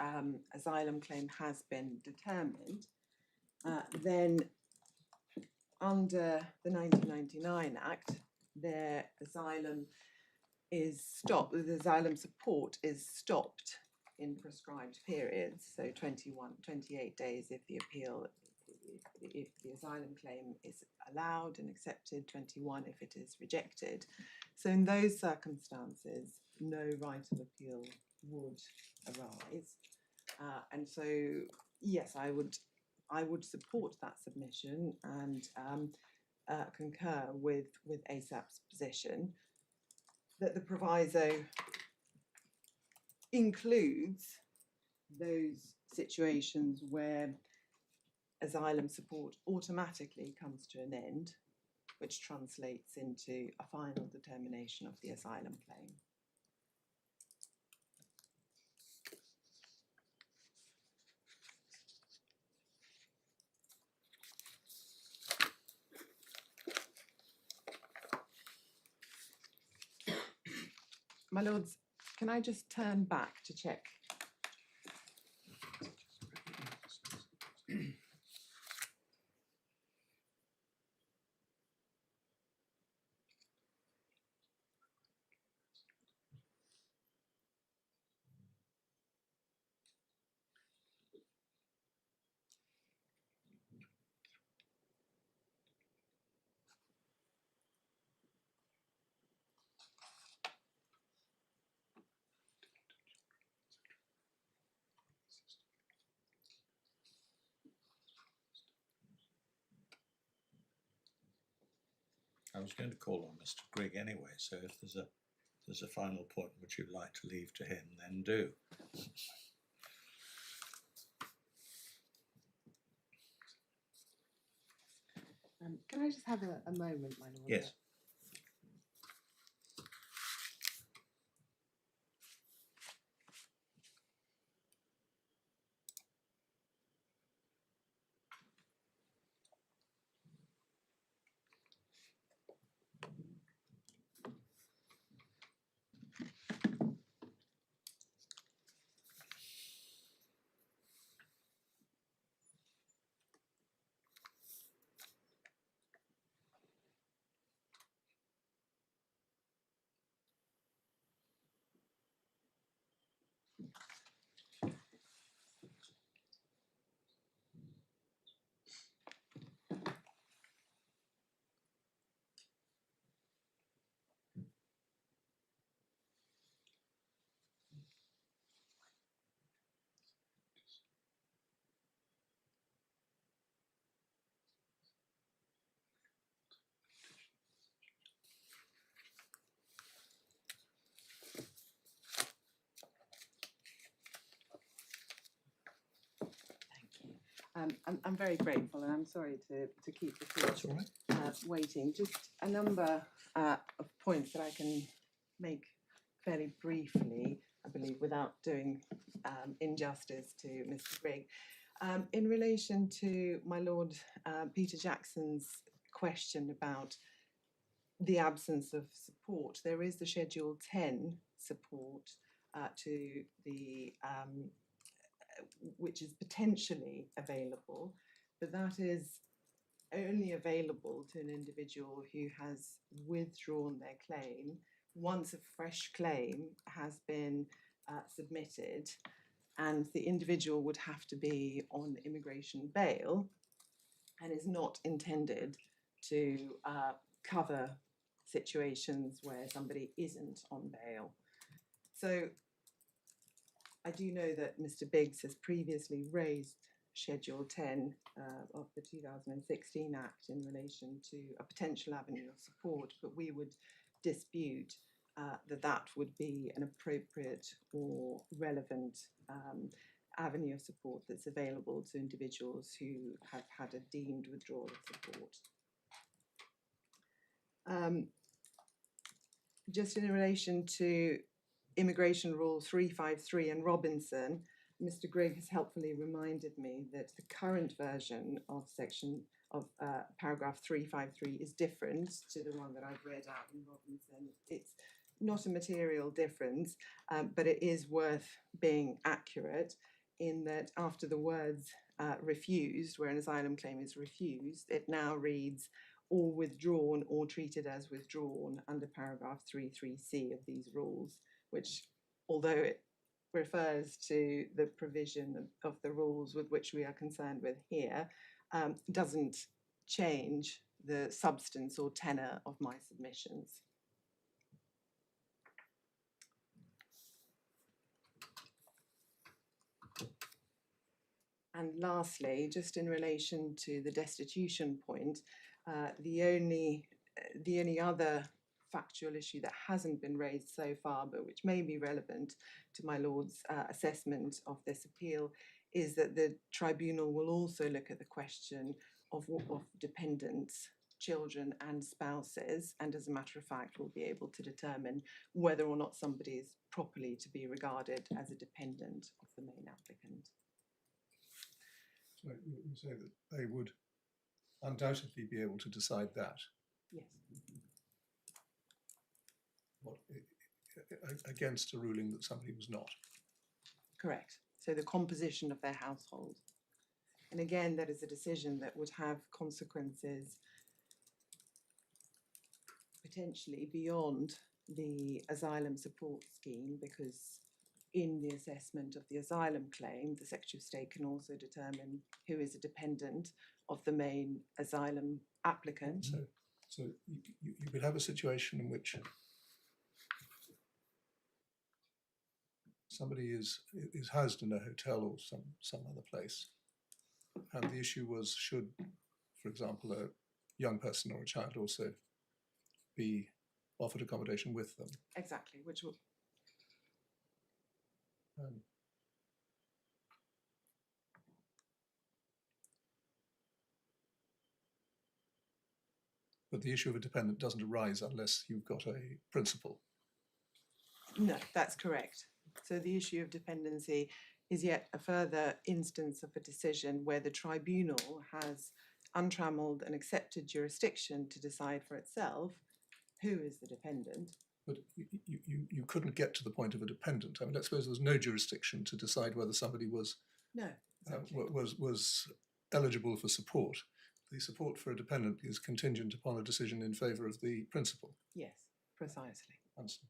asylum claim has been determined, then under the 1999 Act, their asylum is stopped. The asylum support is stopped in prescribed periods, so 28 days if the appeal, if the asylum claim is allowed and accepted, 21 if it is rejected. So in those circumstances, no right of appeal would arise. And so, yes, I would support that submission and concur with ASAP's position that the proviso includes those situations where asylum support automatically comes to an end, which translates into a final determination of the asylum claim. My lords, can I just turn back to check? I was going to call on Mr. Grigg anyway, so if there's a final point which you'd like to leave to him, then do. Can I just have a moment, my lord? Yes. I'm very grateful, and I'm sorry to keep the That's court all right. waiting. Just a number of points that I can make fairly briefly, I believe, without doing injustice to Mr. Grigg. In relation to my Lord Peter Jackson's question about the absence of support, there is the Schedule 10 support to the which is potentially available, but that is only available to an individual who has withdrawn their claim once a fresh claim has been submitted, and the individual would have to be on immigration bail and is not intended to cover situations where somebody isn't on bail. So I do know that Mr. Biggs has previously raised Schedule 10 of the 2016 Act in relation to a potential avenue of support, but we would dispute that would be an appropriate or relevant avenue of support that's available to individuals who have had a deemed withdrawal of support. Just in relation to Immigration Rule 353 and Robinson, Mr. Grigg has helpfully reminded me that the current version of paragraph 353 is different to the one that I've read out in Robinson. It's not a material difference, but it is worth being accurate in that after the words refused, where an asylum claim is refused, it now reads or withdrawn or treated as withdrawn under paragraph 33C of these rules, which, although it refers to the provision of the rules with which we are concerned with here, doesn't change the substance or tenor of my submissions. And lastly, just in relation to the destitution point, the only other factual issue that hasn't been raised so far, but which may be relevant to my Lord's assessment of this appeal, is that the tribunal will also look at the question of dependents, children and spouses, and as a matter of fact will be able to determine whether or not somebody is properly to be regarded as a dependent of the main applicant. So you say that they would undoubtedly be able to decide that. Yes. What, against a ruling that somebody was not. Correct. So the composition of their household. And again, that is a decision that would have consequences potentially beyond the asylum support scheme, because in the assessment of the asylum claim, the Secretary of State can also determine who is a dependent of the main asylum applicant. So you could have a situation in which somebody is housed in a hotel or some other place, and the issue was, should, for example, a young person or a child also be offered accommodation with them? Exactly, which will... But the issue of a dependent doesn't arise unless you've got a principal. No, that's correct. So the issue of dependency is yet a further instance of a decision where the tribunal has untrammeled and accepted jurisdiction to decide for itself who is the dependent. But you couldn't get to the point of a dependent. I mean, let's suppose there was no jurisdiction to decide whether somebody was No, exactly. was eligible for support. The support for a dependent is contingent upon a decision in favour of the principal. Yes, precisely. Understand.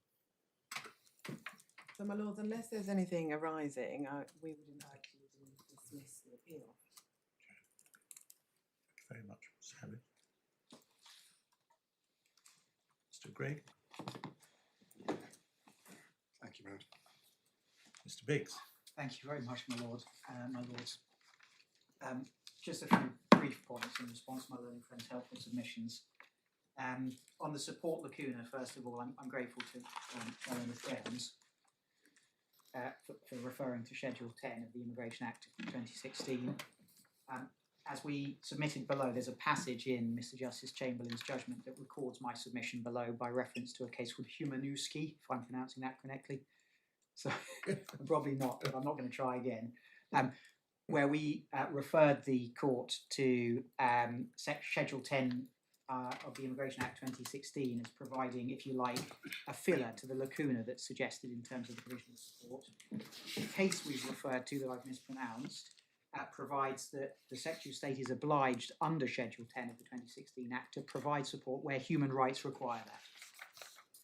So, my lords, unless there's anything arising, we would invite you to dismiss the appeal. Thank you very much, Ms. Harry. Mr. Grigg, Thank you, Matt. Mr. Biggs. Thank you very much, my lords. Just a few brief points in response to my learning friend's helpful submissions. On the support lacuna, first of all, I'm grateful to Ellen Jones for referring to Schedule 10 of the Immigration Act of 2016. As we submitted below, there's a passage in Mr. Justice Chamberlain's judgment that records my submission below by reference to a case called Humanewski, if I'm pronouncing that correctly. So probably not, but I'm not going to try again. Where we referred the court to Schedule 10 of the Immigration Act 2016 as providing, if you like, a filler to the lacuna that's suggested in terms of the provision of support. The case we've referred to that I've mispronounced provides that the Secretary of State is obliged under Schedule 10 of the 2016 Act to provide support where human rights require that.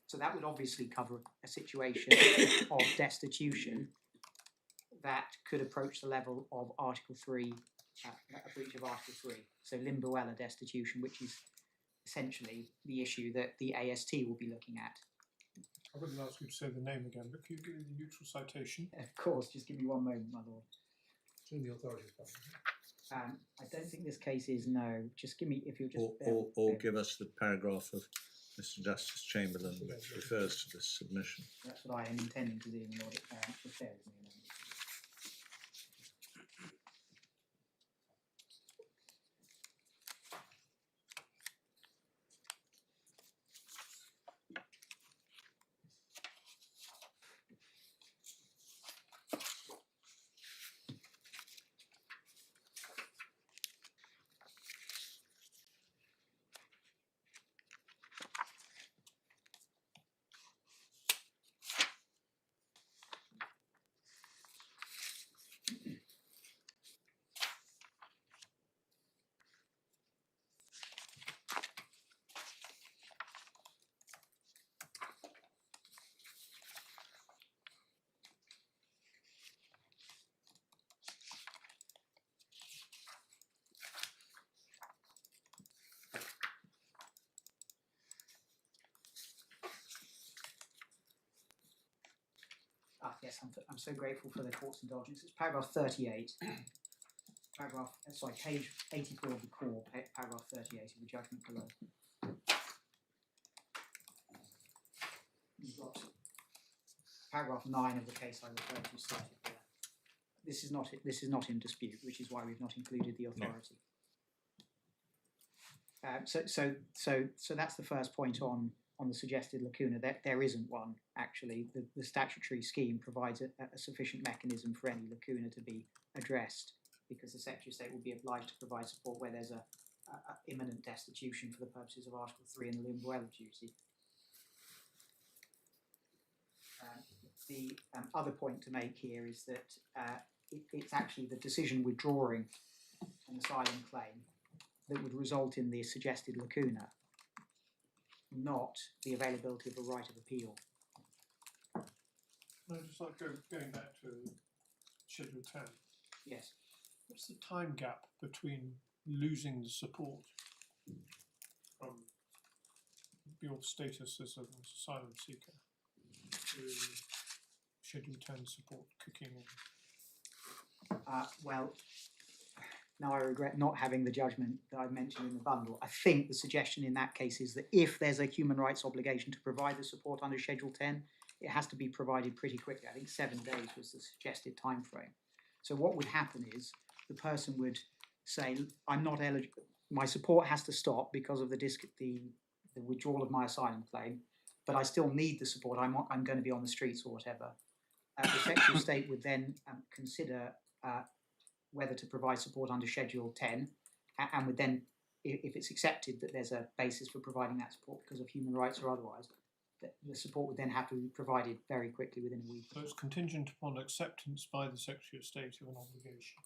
So that would obviously cover a situation of destitution that could approach the level of Article 3, a breach of Article 3. So limboella destitution, which is essentially the issue that the AST will be looking at. I wouldn't ask you to say the name again, but can you give me the neutral citation? Of course, just give me one moment, my lord. It's in the authorities document. I don't think this case is, no. Just give me, if you'll just... Or give us the paragraph of Mr. Justice Chamberlain which refers to this submission. That's what I am intending to do, my lord. Just bear with me a moment. Yes, I'm so grateful for the court's indulgence. It's paragraph 38. Page 84 of the core, paragraph 38 of the judgment below. You've got paragraph 9 of the case I referred to cited there. This is not in dispute, which is why we've not included the authority. So that's the first point on the suggested lacuna. There isn't one, actually. The statutory scheme provides a sufficient mechanism for any lacuna to be addressed, because the Secretary of State will be obliged to provide support where there's a imminent destitution for the purposes of Article 3 and the limboella duty. The other point to make here is that it's actually the decision withdrawing an asylum claim that would result in the suggested lacuna, not the availability of a right of appeal. No, just like going back to Schedule 10. Yes. What's the time gap between losing the support from your status as an asylum seeker to Schedule 10 support kicking in? Well, now I regret not having the judgment that I mentioned in the bundle. I think the suggestion in that case is that if there's a human rights obligation to provide the support under Schedule 10, it has to be provided pretty quickly. I think 7 days was the suggested time frame. So what would happen is the person would say, I'm not eligible, my support has to stop because of the withdrawal of my asylum claim, but I still need the support, I'm going to be on the streets or whatever. The Secretary of State would then consider whether to provide support under Schedule 10, and would then, if it's accepted that there's a basis for providing that support because of human rights or otherwise, the support would then have to be provided very quickly within a week. So it's contingent upon acceptance by the Secretary of State of an obligation,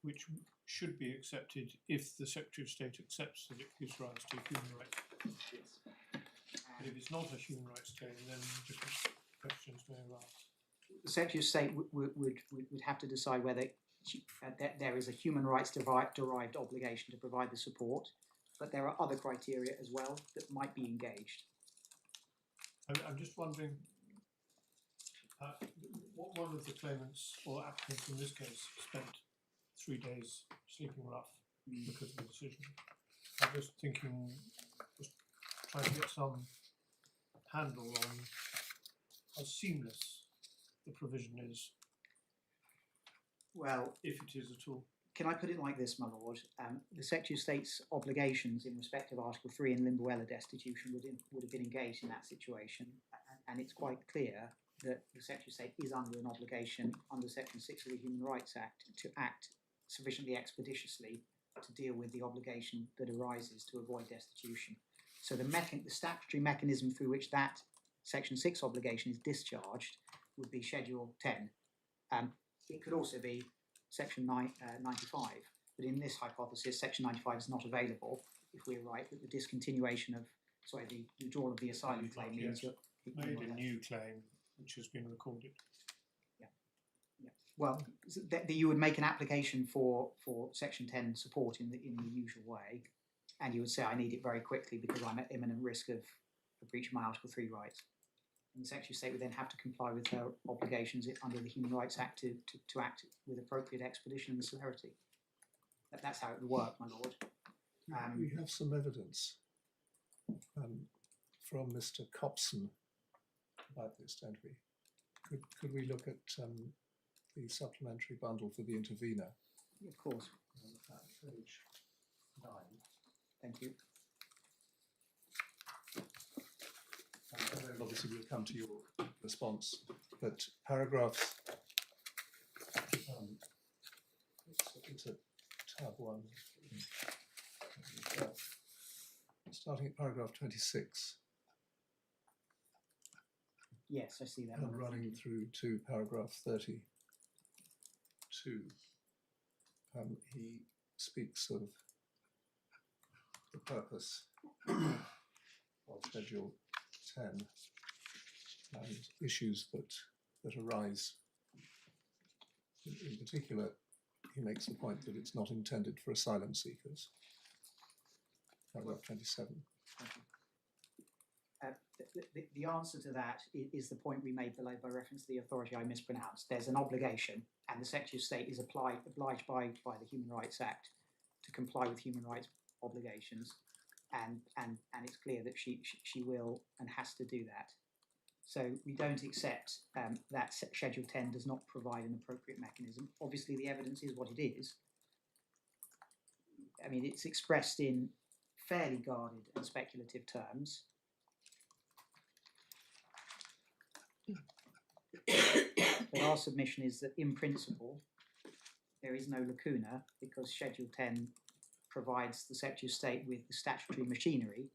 which should be accepted if the Secretary of State accepts that it gives rise to human rights. Yes. But if it's not a human rights claim, then different questions may arise. The Secretary of State would have to decide whether there is a human rights derived obligation to provide the support, but there are other criteria as well that might be engaged. I'm just wondering what one of the claimants or applicants in this case spent 3 days sleeping rough because of the decision. I'm just thinking, just trying to get some handle on how seamless the provision is, Well, if it is at all. can I put it like this, my lord? The Secretary of State's obligations in respect of Article 3 in limbuella destitution would have been engaged in that situation, and it's quite clear that the Secretary of State is under an obligation under Section 6 of the Human Rights Act to act sufficiently expeditiously to deal with the obligation that arises to avoid destitution. So the statutory mechanism through which that Section 6 obligation is discharged would be Schedule 10. It could also be Section 95, but in this hypothesis, Section 95 is not available if we're right that the discontinuation of, the withdrawal of the asylum You've claim not means yet you're made a new claim which has been recorded. Well, you would make an application for Section 10 support in the usual way, and you would say, I need it very quickly because I'm at imminent risk of a breach of my Article 3 rights. And the Secretary of State would then have to comply with her obligations under the Human Rights Act to act with appropriate expedition and celerity. That's how it would work, my lord. We have some evidence from Mr. Copson about this, don't we? Could we look at the supplementary bundle for the intervener? Of course. Page 9. Thank you. And then obviously we'll come to your response, but paragraphs, it's a tab 1, starting at paragraph 26 Yes, I see that. and running through to paragraph 32. He speaks of the purpose of Schedule 10 and issues that arise. In particular, he makes the point that it's not intended for asylum seekers. Paragraph 27. The answer to that is the point we made below by reference to the authority I mispronounced. There's an obligation, and the Secretary of State is obliged by the Human Rights Act to comply with human rights obligations, and it's clear that she will and has to do that. So we don't accept that Schedule 10 does not provide an appropriate mechanism. Obviously, the evidence is what it is. I mean, it's expressed in fairly guarded and speculative terms. But our submission is that in principle, there is no lacuna because Schedule 10 provides the Secretary of State with the statutory machinery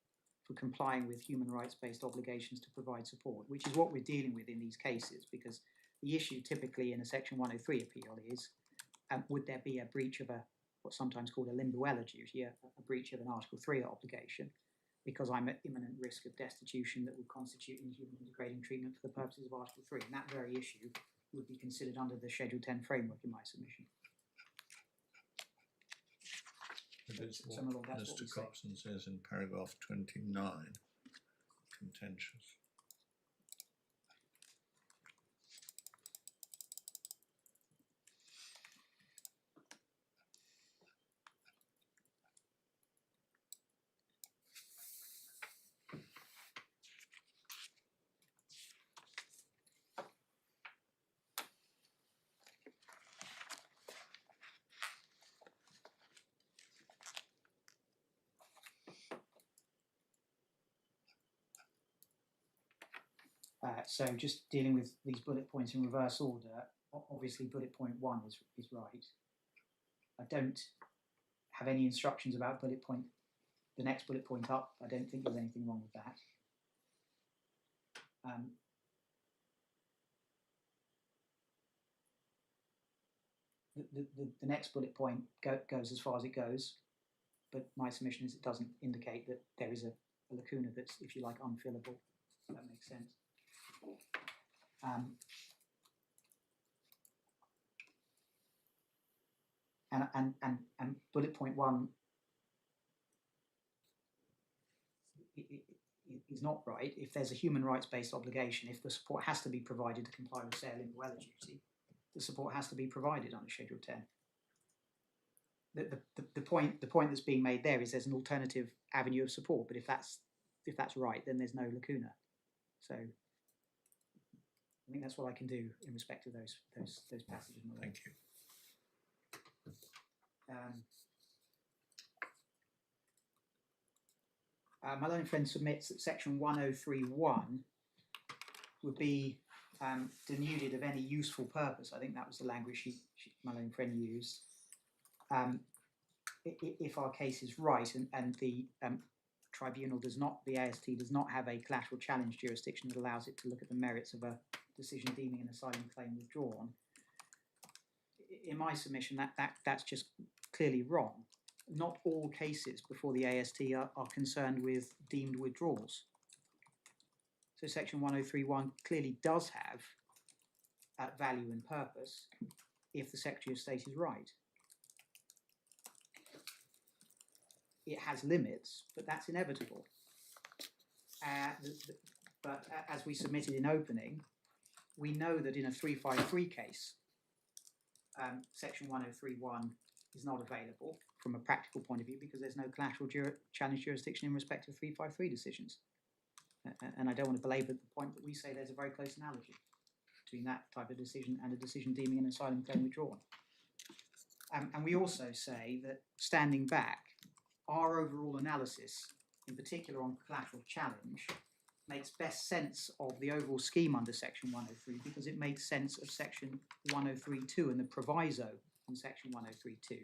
for complying with human rights-based obligations to provide support, which is what we're dealing with in these cases, because the issue typically in a Section 103 appeal is, would there be a breach of what's sometimes called a limbuella duty, a breach of an Article 3 obligation, because I'm at imminent risk of destitution that would constitute inhuman and degrading treatment for the purposes of Article 3. And that very issue would be considered under the Schedule 10 framework in my submission. That's So, what my lord, that's what Mr. we say. Copson says in paragraph 29, contentious. So just dealing with these bullet points in reverse order, obviously bullet point 1 is right. I don't have any instructions about the next bullet point up. I don't think there's anything wrong with that. The next bullet point goes as far as it goes, but my submission is it doesn't indicate that there is a lacuna that's, if you like, unfillable. If that makes sense. And bullet point 1 is not right. If there's a human rights-based obligation, if the support has to be provided to comply with, say, a limbuella duty, the support has to be provided under Schedule 10. The point that's being made there is there's an alternative avenue of support, but if that's right, then there's no lacuna. So I think that's what I can do in respect to those passages. Thank you. my learned friend submits that section 1031 would be denuded of any useful purpose. I think that was the language my learned friend used. If our case is right and the tribunal does not, the AST does not have a collateral challenge jurisdiction that allows it to look at the merits of a decision deeming an asylum claim withdrawn, in my submission, that's just clearly wrong. Not all cases before the AST are concerned with deemed withdrawals. So section 1031 clearly does have value and purpose if the Secretary of State is right. It has limits, but that's inevitable. But as we submitted in opening, we know that in a 353 case, section 1031 is not available from a practical point of view because there's no collateral challenge jurisdiction in respect of 353 decisions. And I don't want to belabor the point, but we say there's a very close analogy between that type of decision and a decision deeming an asylum claim withdrawn. And we also say that standing back, our overall analysis, in particular on collateral challenge, makes best sense of the overall scheme under section 103 because it makes sense of section 103.2 and the proviso in section 103.2.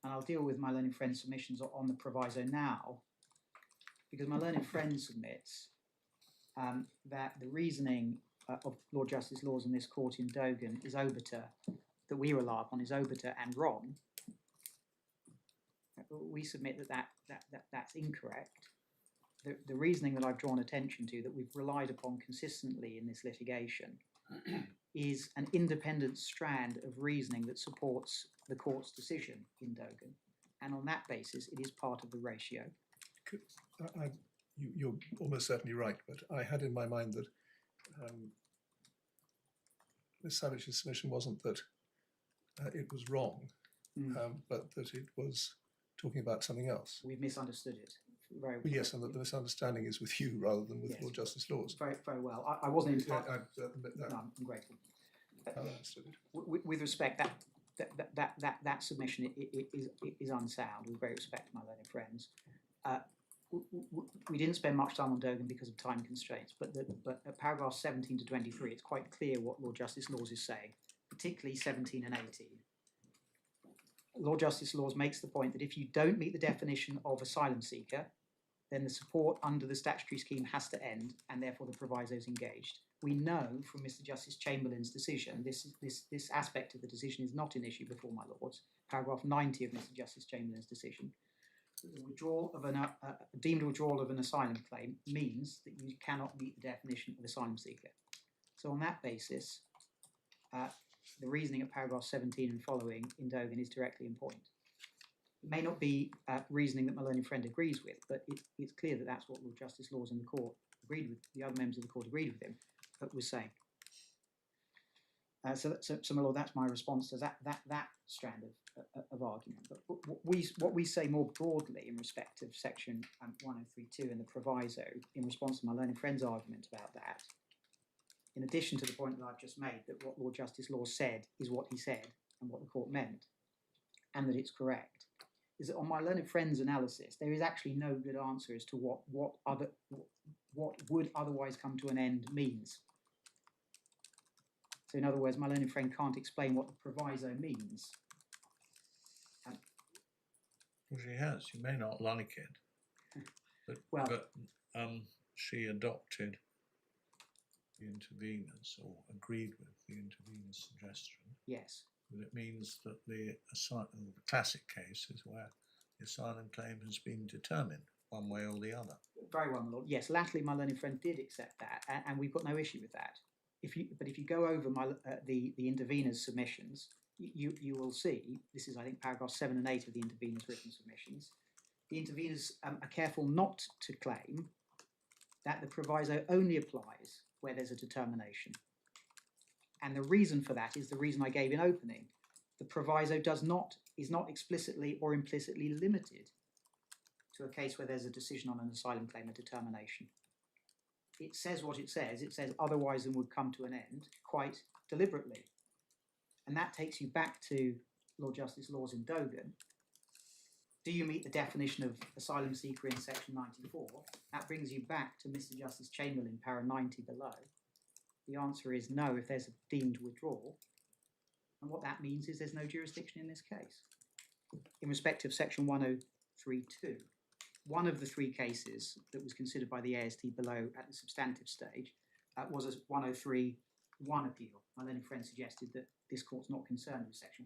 And I'll deal with my learned friend submissions on the proviso now, because my learned friend submits that the reasoning of Lord Justice Laws in this court in Dogan is obiter, that we rely upon is obiter and wrong. We submit that's incorrect. The reasoning that I've drawn attention to, that we've relied upon consistently in this litigation, is an independent strand of reasoning that supports the court's decision in Dogan. And on that basis, it is part of the ratio. You're almost certainly right, but I had in my mind that Ms. Savage's submission wasn't that it was wrong, but that it was talking about something else. We've misunderstood it. Very well, yes, and that the misunderstanding is with you rather than with Lord Justice Laws. Very, very well. I wasn't entirely. No, I'm grateful. I understood it. With respect, that submission is unsound. With great respect to my learned friends, we didn't spend much time on Dogan because of time constraints. But at paragraph 17 to 23, it's quite clear what Lord Justice Laws is saying, particularly 17 and 18. Lord Justice Laws makes the point that if you don't meet the definition of asylum seeker, then the support under the statutory scheme has to end, and therefore the proviso is engaged. We know from Mr. Justice Chamberlain's decision, this aspect of the decision is not an issue before my lords. Paragraph 90 of Mr. Justice Chamberlain's decision, the withdrawal of deemed withdrawal of an asylum claim means that you cannot meet the definition of asylum seeker. So on that basis, the reasoning at paragraph 17 and following in Dogan is directly in point. It may not be reasoning that my learned friend agrees with, but it's clear that that's what Lord Justice Laws and the court agreed with, the other members of the court agreed with him, but was saying. So my lord, that's my response to that strand of argument. But what we say more broadly in respect of section 1032 and the proviso, in response to my learned friend's argument about that, in addition to the point that I've just made, that what Lord Justice Laws said is what he said and what the court meant, and that it's correct, is that on my learned friend's analysis, there is actually no good answer as to what would otherwise come to an end means. So in other words, my learned friend can't explain what the proviso means. Well, she has. You may not like it, but she adopted the intervener's, or agreed with the intervener's suggestion. Yes. But it means that the classic case is where the asylum claim has been determined one way or the other. Very well, my lord. Yes, latterly my learned friend did accept that, and we've got no issue with that. But if you go over the intervener's submissions, you will see, this is I think paragraph 7 and 8 of the intervener's written submissions, the interveners are careful not to claim that the proviso only applies where there's a determination. And the reason for that is the reason I gave in opening. The proviso is not explicitly or implicitly limited to a case where there's a decision on an asylum claim, a determination. It says what it says. It says otherwise than would come to an end, quite deliberately. And that takes you back to Lord Justice laws in Dogan, do you meet the definition of asylum seeker in section 94? That brings you back to Mr. Justice Chamberlain, para 90 below. The answer is no if there's a deemed withdrawal. And what that means is there's no jurisdiction in this case. In respect of section 103.2, one of the three cases that was considered by the AST below at the substantive stage was a 103.1 appeal. My learned friend suggested that this court's not concerned with section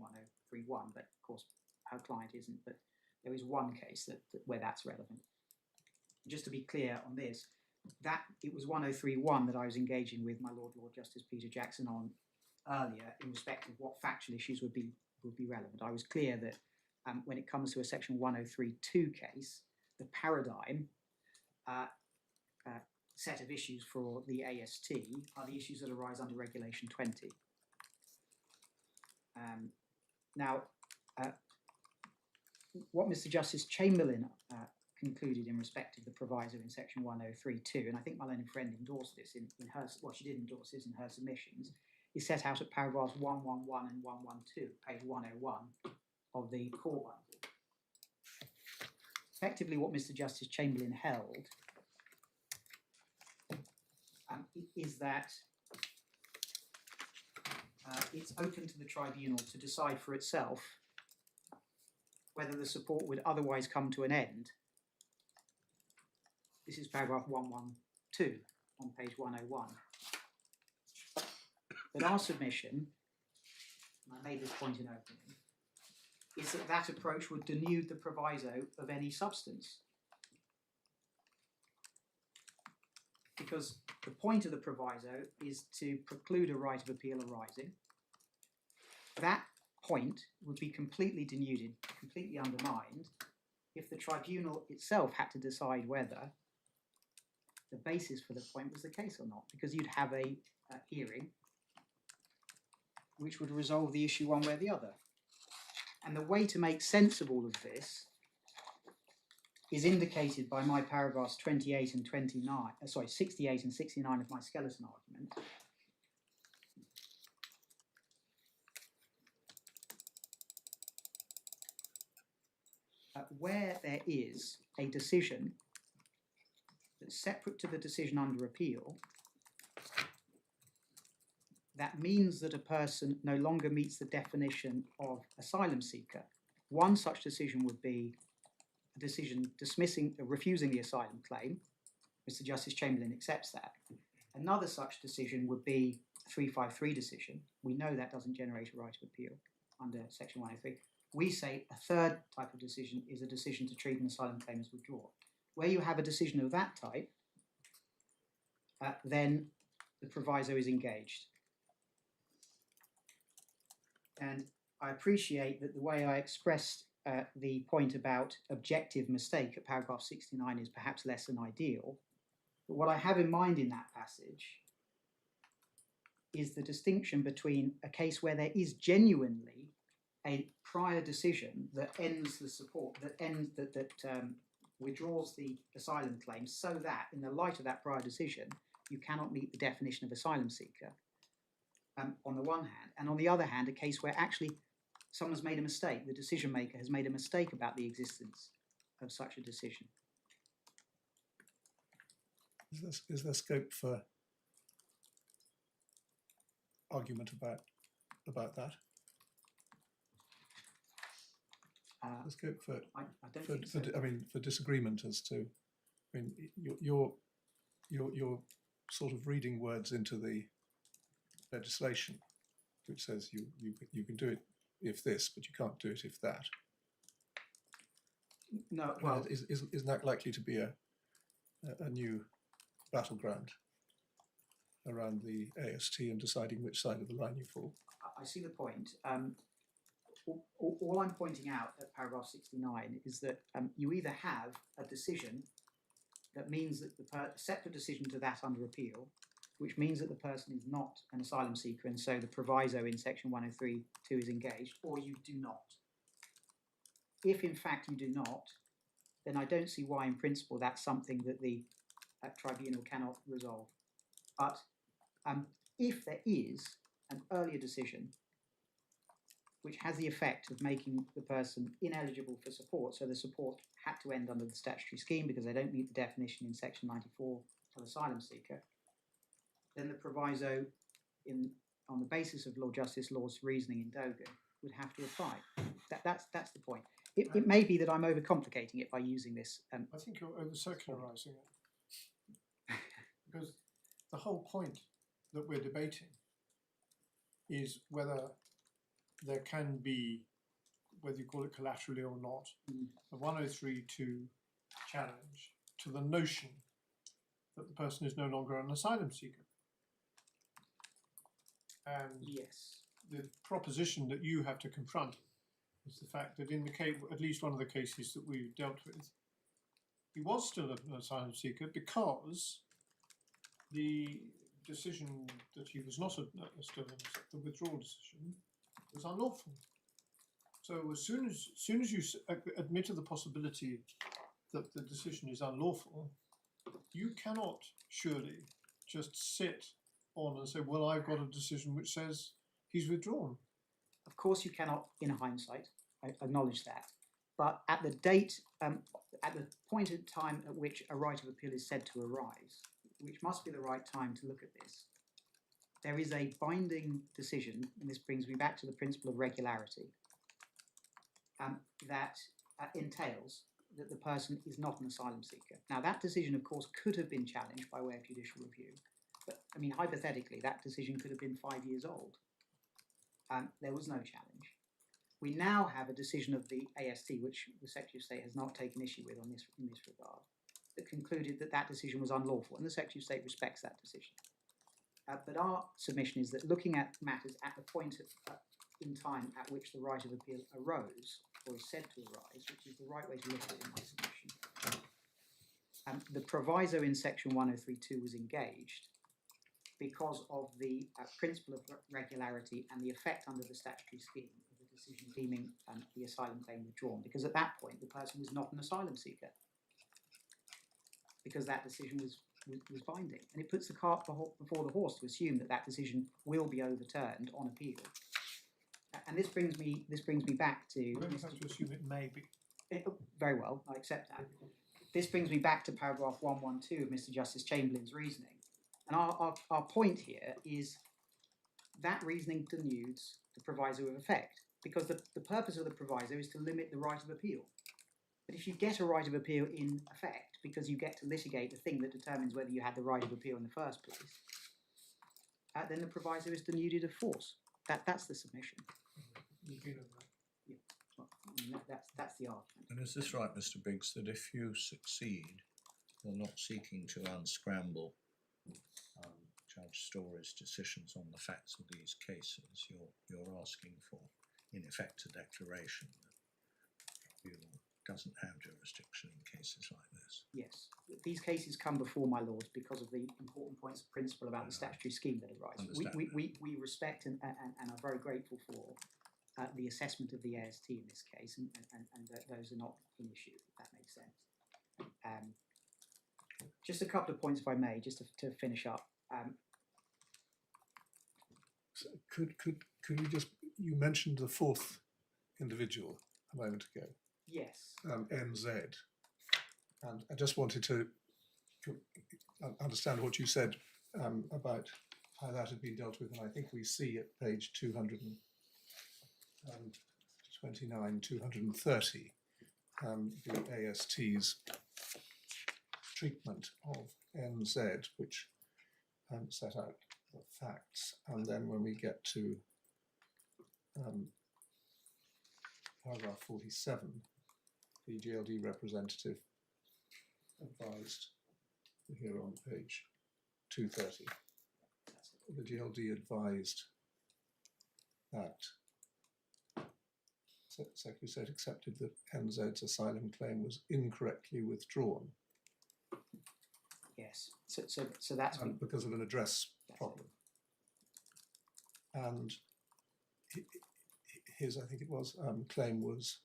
103.1, but of course her client isn't, but there is one case where that's relevant. Just to be clear on this, that it was 103.1 that I was engaging with my Lord Justice Peter Jackson on earlier in respect of what factual issues would be relevant. I was clear that when it comes to a section 103.2 case, the paradigm set of issues for the AST are the issues that arise under Regulation 20. Now, what Mr. Justice Chamberlain concluded in respect of the proviso in section 103.2, and I think my learned friend endorsed this in her, well, she did endorse this in her submissions, is set out at paragraphs 111 and 112, page 101 of the core bundle. Effectively, what Mr. Justice Chamberlain held is that it's open to the tribunal to decide for itself whether the support would otherwise come to an end. This is paragraph 112 on page 101. But our submission, and I made this point in opening, is that that approach would denude the proviso of any substance. Because the point of the proviso is to preclude a right of appeal arising. That point would be completely denuded, completely undermined, if the tribunal itself had to decide whether the basis for the point was the case or not, because you'd have a hearing which would resolve the issue one way or the other. And the way to make sense of all of this is indicated by my paragraphs 28 and 29, 68 and 69 of my skeleton argument. Where there is a decision that's separate to the decision under appeal, that means that a person no longer meets the definition of asylum seeker. One such decision would be a decision refusing the asylum claim. Mr. Justice Chamberlain accepts that. Another such decision would be a 353 decision. We know that doesn't generate a right of appeal under section 103. We say a third type of decision is a decision to treat an asylum claim as withdrawal. Where you have a decision of that type, then the proviso is engaged. And I appreciate that the way I expressed the point about objective mistake at paragraph 69 is perhaps less than ideal. But what I have in mind in that passage is the distinction between a case where there is genuinely a prior decision that ends the support, that withdraws the asylum claim, so that in the light of that prior decision, you cannot meet the definition of asylum seeker, on the one hand, and on the other hand, a case where actually someone's made a mistake, the decision maker has made a mistake about the existence of such a decision. Is there scope for argument about that? There's scope for I don't think so. for disagreement as to, I mean, you're sort of reading words into the legislation, which says you can do it if this, but you can't do it if that. No, well, isn't that likely to be a new battleground around the AST and deciding which side of the line you fall? I see the point. All I'm pointing out at paragraph 69 is that you either have a decision that means that the separate decision to that under appeal, which means that the person is not an asylum seeker, and so the proviso in section 103.2 is engaged, or you do not. If in fact you do not, then I don't see why in principle that's something that the tribunal cannot resolve. But if there is an earlier decision which has the effect of making the person ineligible for support. So the support had to end under the statutory scheme because they don't meet the definition in section 94 of asylum seeker, then the proviso on the basis of Lord Justice Law's reasoning in Dogan would have to apply. That's the point. It may be that I'm overcomplicating it by using this. I think you're over-circularising it. Because the whole point that we're debating is whether there can be, whether you call it collaterally or not, a 103(2) challenge to the notion that the person is no longer an asylum seeker. And Yes. the proposition that you have to confront is the fact that in the case, at least one of the cases that we've dealt with, he was still an asylum seeker because the decision that he was not still the withdrawal decision was unlawful. So as soon as you admit to the possibility that the decision is unlawful, you cannot surely just sit on and say, well, I've got a decision which says he's withdrawn. Of course, you cannot, in hindsight, I acknowledge that. But at the date, at the point in time at which a right of appeal is said to arise, which must be the right time to look at this, there is a binding decision, and this brings me back to the principle of regularity, that entails that the person is not an asylum seeker. Now, that decision, of course, could have been challenged by way of judicial review. But, I mean, hypothetically, that decision could have been 5 years old. There was no challenge. We now have a decision of the AST, which the Secretary of State has not taken issue with in this regard, that concluded that that decision was unlawful, and the Secretary of State respects that decision. But our submission is that looking at matters at the point in time at which the right of appeal arose, or is said to arise, which is the right way to look at it in my submission, the proviso in section 103(2) was engaged because of the principle of regularity and the effect under the statutory scheme of the decision deeming the asylum claim withdrawn, because at that point the person was not an asylum seeker, because that decision was binding. And it puts the cart before the horse to assume that that decision will be overturned on appeal. And this brings me back to... You don't have to assume it may be. Very well, I accept that. This brings me back to paragraph 112 of Mr. Justice Chamberlain's reasoning. And our point here is that reasoning denudes the proviso of effect, because the purpose of the proviso is to limit the right of appeal. But if you get a right of appeal in effect, because you get to litigate the thing that determines whether you had the right of appeal in the first place, then the proviso is denuded of force. That's the submission. Yeah, well, I mean, that's the argument. And is this right, Mr. Biggs, that if you succeed, you're not seeking to unscramble Judge Story's decisions on the facts of these cases? You're asking for, in effect, a declaration that the tribunal doesn't have jurisdiction in cases like this. Yes, these cases come before my lords because of the important points of principle about the statutory scheme that arise. We respect and are very grateful for the assessment of the AST in this case, and those are not an issue, if that makes sense. Just a couple of points, if I may, just to finish up. So could you just, you mentioned the fourth individual a moment ago. Yes. NZ, and I just wanted to understand what you said about how that had been dealt with, and I think we see at page 229, 230, the AST's treatment of NZ, which set out the facts, and then when we get to paragraph 47, the GLD representative advised, here on page 230, the GLD advised that Secretary of State accepted that NZ's asylum claim was incorrectly withdrawn. Yes. So that's because of an address problem. And his, I think it was, claim was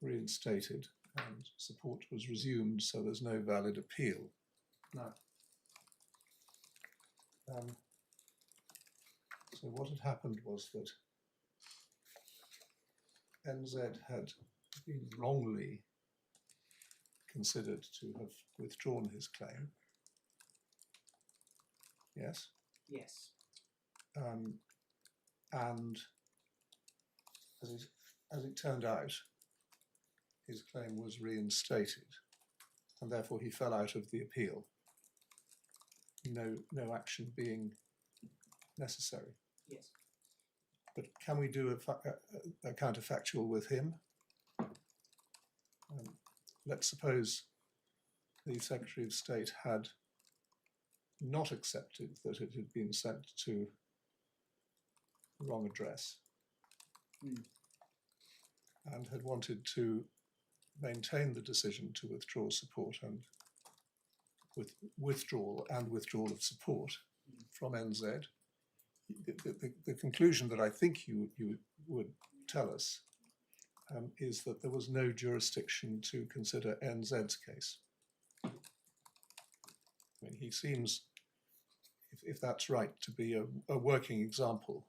reinstated and support was resumed, so there's no valid appeal. Now, so what had happened was that NZ had been wrongly considered to have withdrawn his claim. Yes. Yes. And as it turned out, his claim was reinstated, and therefore he fell out of the appeal. No action being necessary. Yes. But can we do a counterfactual with him? Let's suppose the Secretary of State had not accepted that it had been sent to the wrong address and had wanted to maintain the decision to withdraw support and withdrawal of support from NZ. The conclusion that I think you would tell us is that there was no jurisdiction to consider NZ's case. I mean, he seems, if that's right, to be a working example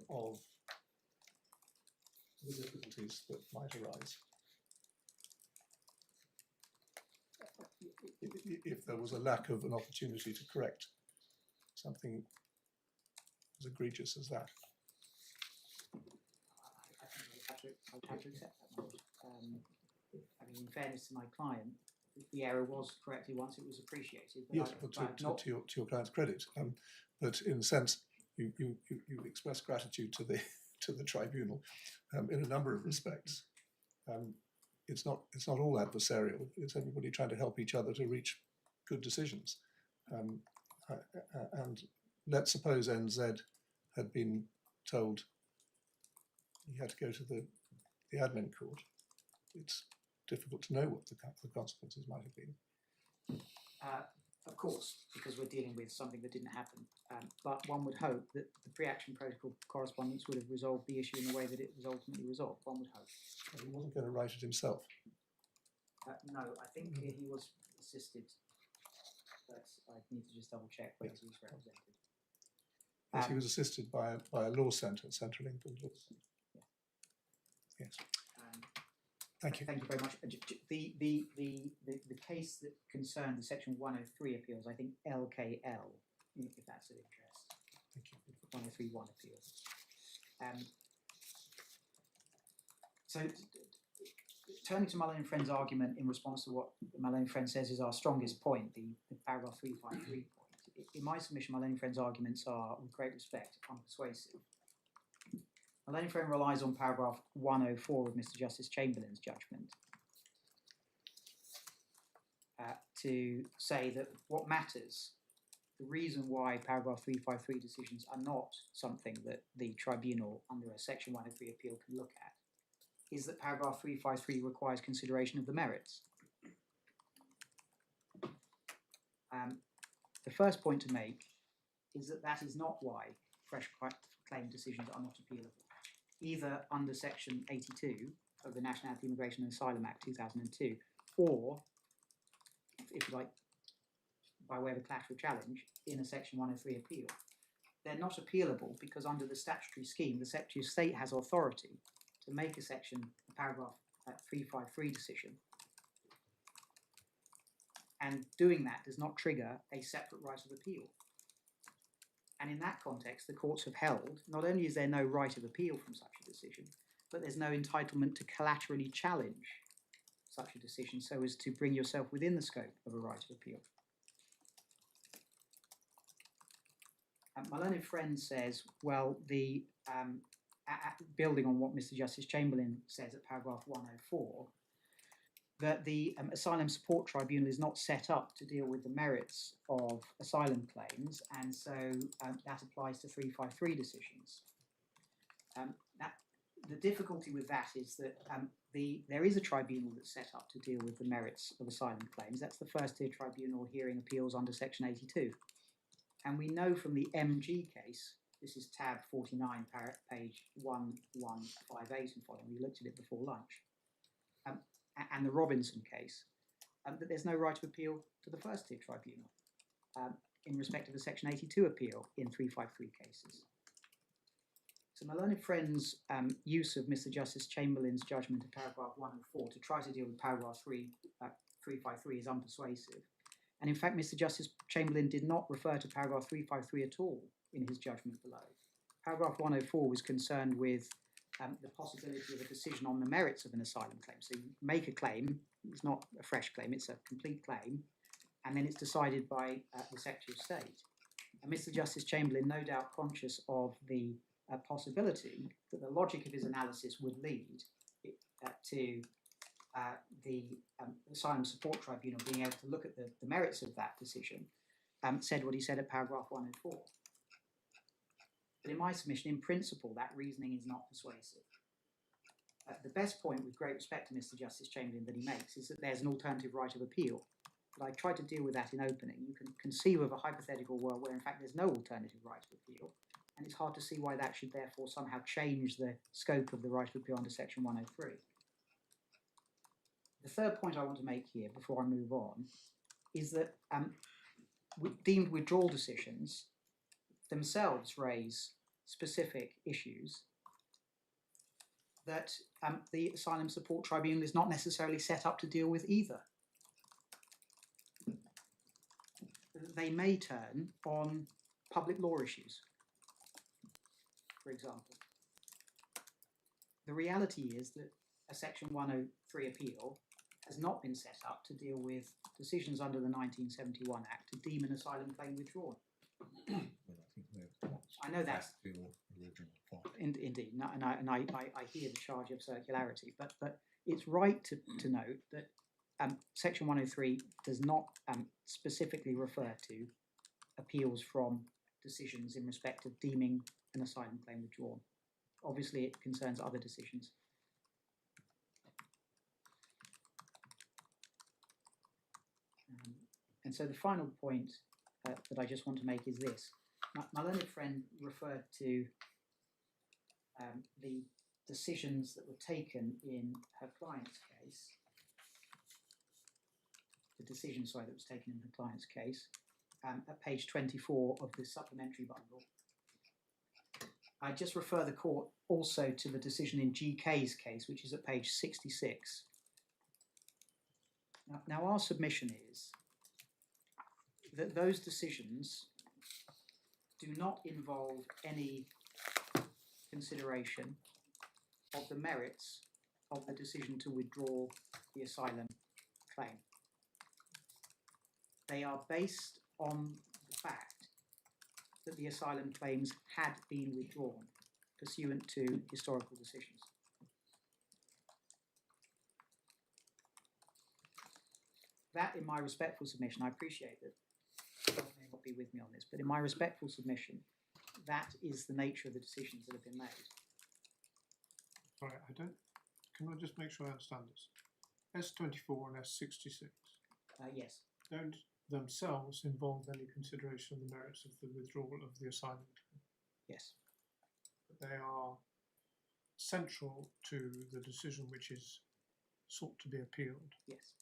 of the difficulties that might arise if there was a lack of an opportunity to correct something as egregious as that. I think I would have to accept that. I mean, in fairness to my client, the error was corrected once it was appreciated. But Yes, but to your client's credit, but in a sense, you express gratitude to the tribunal in a number of respects. It's not all adversarial. It's everybody trying to help each other to reach good decisions. And let's suppose NZ had been told he had to go to the admin court. It's difficult to know what the consequences might have been. Of course, because we're dealing with something that didn't happen. But one would hope that the pre-action protocol correspondence would have resolved the issue in the way that it was ultimately resolved. One would hope. He wasn't going to write it himself. No, I think he was assisted. But I need to just double check whether he's represented. Yes, he was assisted by a law centre, Central England Law Centre. Yes. Thank you. Thank you very much. The case that concerned the Section 103 appeals, I think LKL, if that's of interest. Thank you. 103.1 appeals. So, turning to Mullen and Friend's argument in response to what Mullen and Friend says is our strongest point, the paragraph 353 point. In my submission, Mullen and Friend's arguments are, with great respect, unpersuasive. Mullen and Friend relies on paragraph 104 of Mr. Justice Chamberlain's judgment to say that what matters, the reason why paragraph 353 decisions are not something that the tribunal under a Section 103 appeal can look at, is that paragraph 353 requires consideration of the merits. The first point to make is that is not why fresh claim decisions are not appealable, either under Section 82 of the Nationality, Immigration and Asylum Act 2002, or, if you like, by way of a collateral challenge, in a Section 103 appeal. They're not appealable because under the statutory scheme, the Secretary of State has authority to make a paragraph 353 decision. And doing that does not trigger a separate right of appeal. And in that context, the courts have held, not only is there no right of appeal from such a decision, but there's no entitlement to collaterally challenge such a decision so as to bring yourself within the scope of a right of appeal. My learned friend says, well, building on what Mr. Justice Chamberlain says at paragraph 104, that the Asylum Support Tribunal is not set up to deal with the merits of asylum claims, and so that applies to 353 decisions. The difficulty with that is that there is a tribunal that's set up to deal with the merits of asylum claims. That's the First-tier Tribunal hearing appeals under Section 82. And we know from the MG case, this is tab 49, page 1158 and following, we looked at it before lunch, and the Robinson case, that there's no right of appeal to the First-tier Tribunal in respect of a Section 82 appeal in 353 cases. So my learned friend's use of Mr. Justice Chamberlain's judgment of paragraph 104 to try to deal with paragraph 353 is unpersuasive. And in fact, Mr. Justice Chamberlain did not refer to paragraph 353 at all in his judgment below. Paragraph 104 was concerned with the possibility of a decision on the merits of an asylum claim. So you make a claim, it's not a fresh claim, it's a complete claim, and then it's decided by the Secretary of State. And Mr. Justice Chamberlain, no doubt conscious of the possibility that the logic of his analysis would lead to the Asylum Support Tribunal being able to look at the merits of that decision, said what he said at paragraph 104. But in my submission, in principle, that reasoning is not persuasive. The best point, with great respect to Mr. Justice Chamberlain, that he makes is that there's an alternative right of appeal. But I tried to deal with that in opening. You can conceive of a hypothetical world where, in fact, there's no alternative right of appeal, and it's hard to see why that should therefore somehow change the scope of the right of appeal under Section 103. The third point I want to make here, before I move on, is that deemed withdrawal decisions themselves raise specific issues that the Asylum Support Tribunal is not necessarily set up to deal with either. They may turn on public law issues, for example. The reality is that a Section 103 appeal has not been set up to deal with decisions under the 1971 Act to deem an asylum claim withdrawn. Well, I know that's the original point. Indeed, and I hear the charge of circularity, but it's right to note that Section 103 does not specifically refer to appeals from decisions in respect of deeming an asylum claim withdrawn. Obviously, it concerns other decisions. And so the final point that I just want to make is this. My learned friend referred to the decisions that were taken in her client's case, the decision, sorry, that was taken in her client's case, at page 24 of the supplementary bundle. I just refer the court also to the decision in GK's case, which is at page 66. Now our submission is that those decisions do not involve any consideration of the merits of the decision to withdraw the asylum claim. They are based on the fact that the asylum claims had been withdrawn pursuant to historical decisions. That, in my respectful submission, I appreciate that you may not be with me on this, but in my respectful submission, that is the nature of the decisions that have been made. Sorry, can I just make sure I understand this? S24 and S66 Yes. don't themselves involve any consideration of the merits of the withdrawal of the asylum claim. Yes. But they are central to the decision which is sought to be appealed. Yes.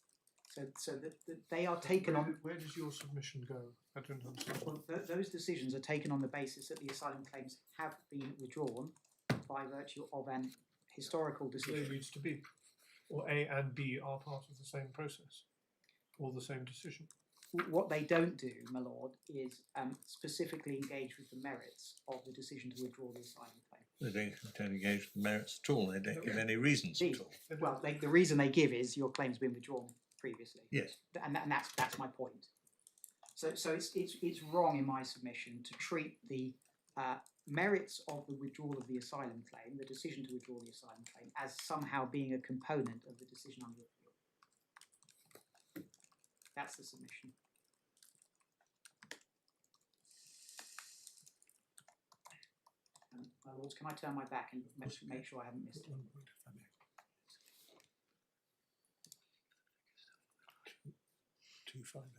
So they are taken on. Where does your submission go? I don't understand. Well, those decisions are taken on the basis that the asylum claims have been withdrawn by virtue of an historical decision. There needs to be, or A and B are part of the same process, or the same decision. What they don't do, my lord, is specifically engage with the merits of the decision to withdraw the asylum claim. They don't engage with the merits at all. They don't give any reasons at all. Well, the reason they give is your claim's been withdrawn previously. Yes. And that's my point. So it's wrong in my submission to treat the merits of the withdrawal of the asylum claim, the decision to withdraw the asylum claim, as somehow being a component of the decision under appeal. That's the submission. My lords, can I turn my back and make sure I haven't missed it? 258.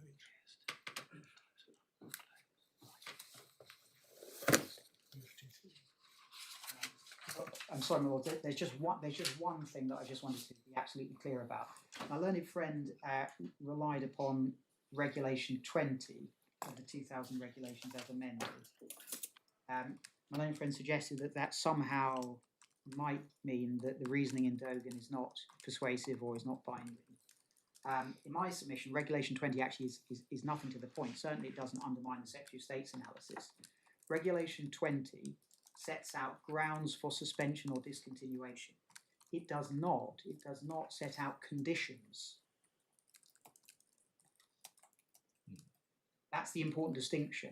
I'm sorry, my lord. There's just one thing that I just wanted to be absolutely clear about. My learned friend relied upon Regulation 20 of the 2000 regulations as amended. my own friend suggested that that somehow might mean that the reasoning in Dogan is not persuasive or is not binding. In my submission, Regulation 20 actually is nothing to the point. Certainly it doesn't undermine the Secretary of State's analysis. Regulation 20 sets out grounds for suspension or discontinuation. It does not set out conditions. That's the important distinction.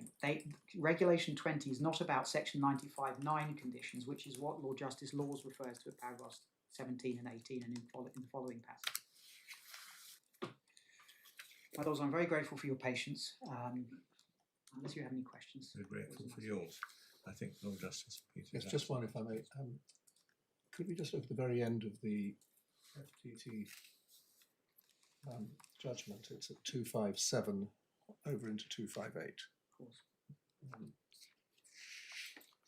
Regulation 20 is not about Section 95(9) conditions, which is what Lord Justice Laws refers to at paragraphs 17 and 18 and in the following passage. My lords, I'm very grateful for your patience. Unless you have any questions. We're grateful for yours. I think Lord Justice Peter. Yes, just one, if I may. Could we just look at the very end of the FTT judgment? It's at 257 over into 258. Of course.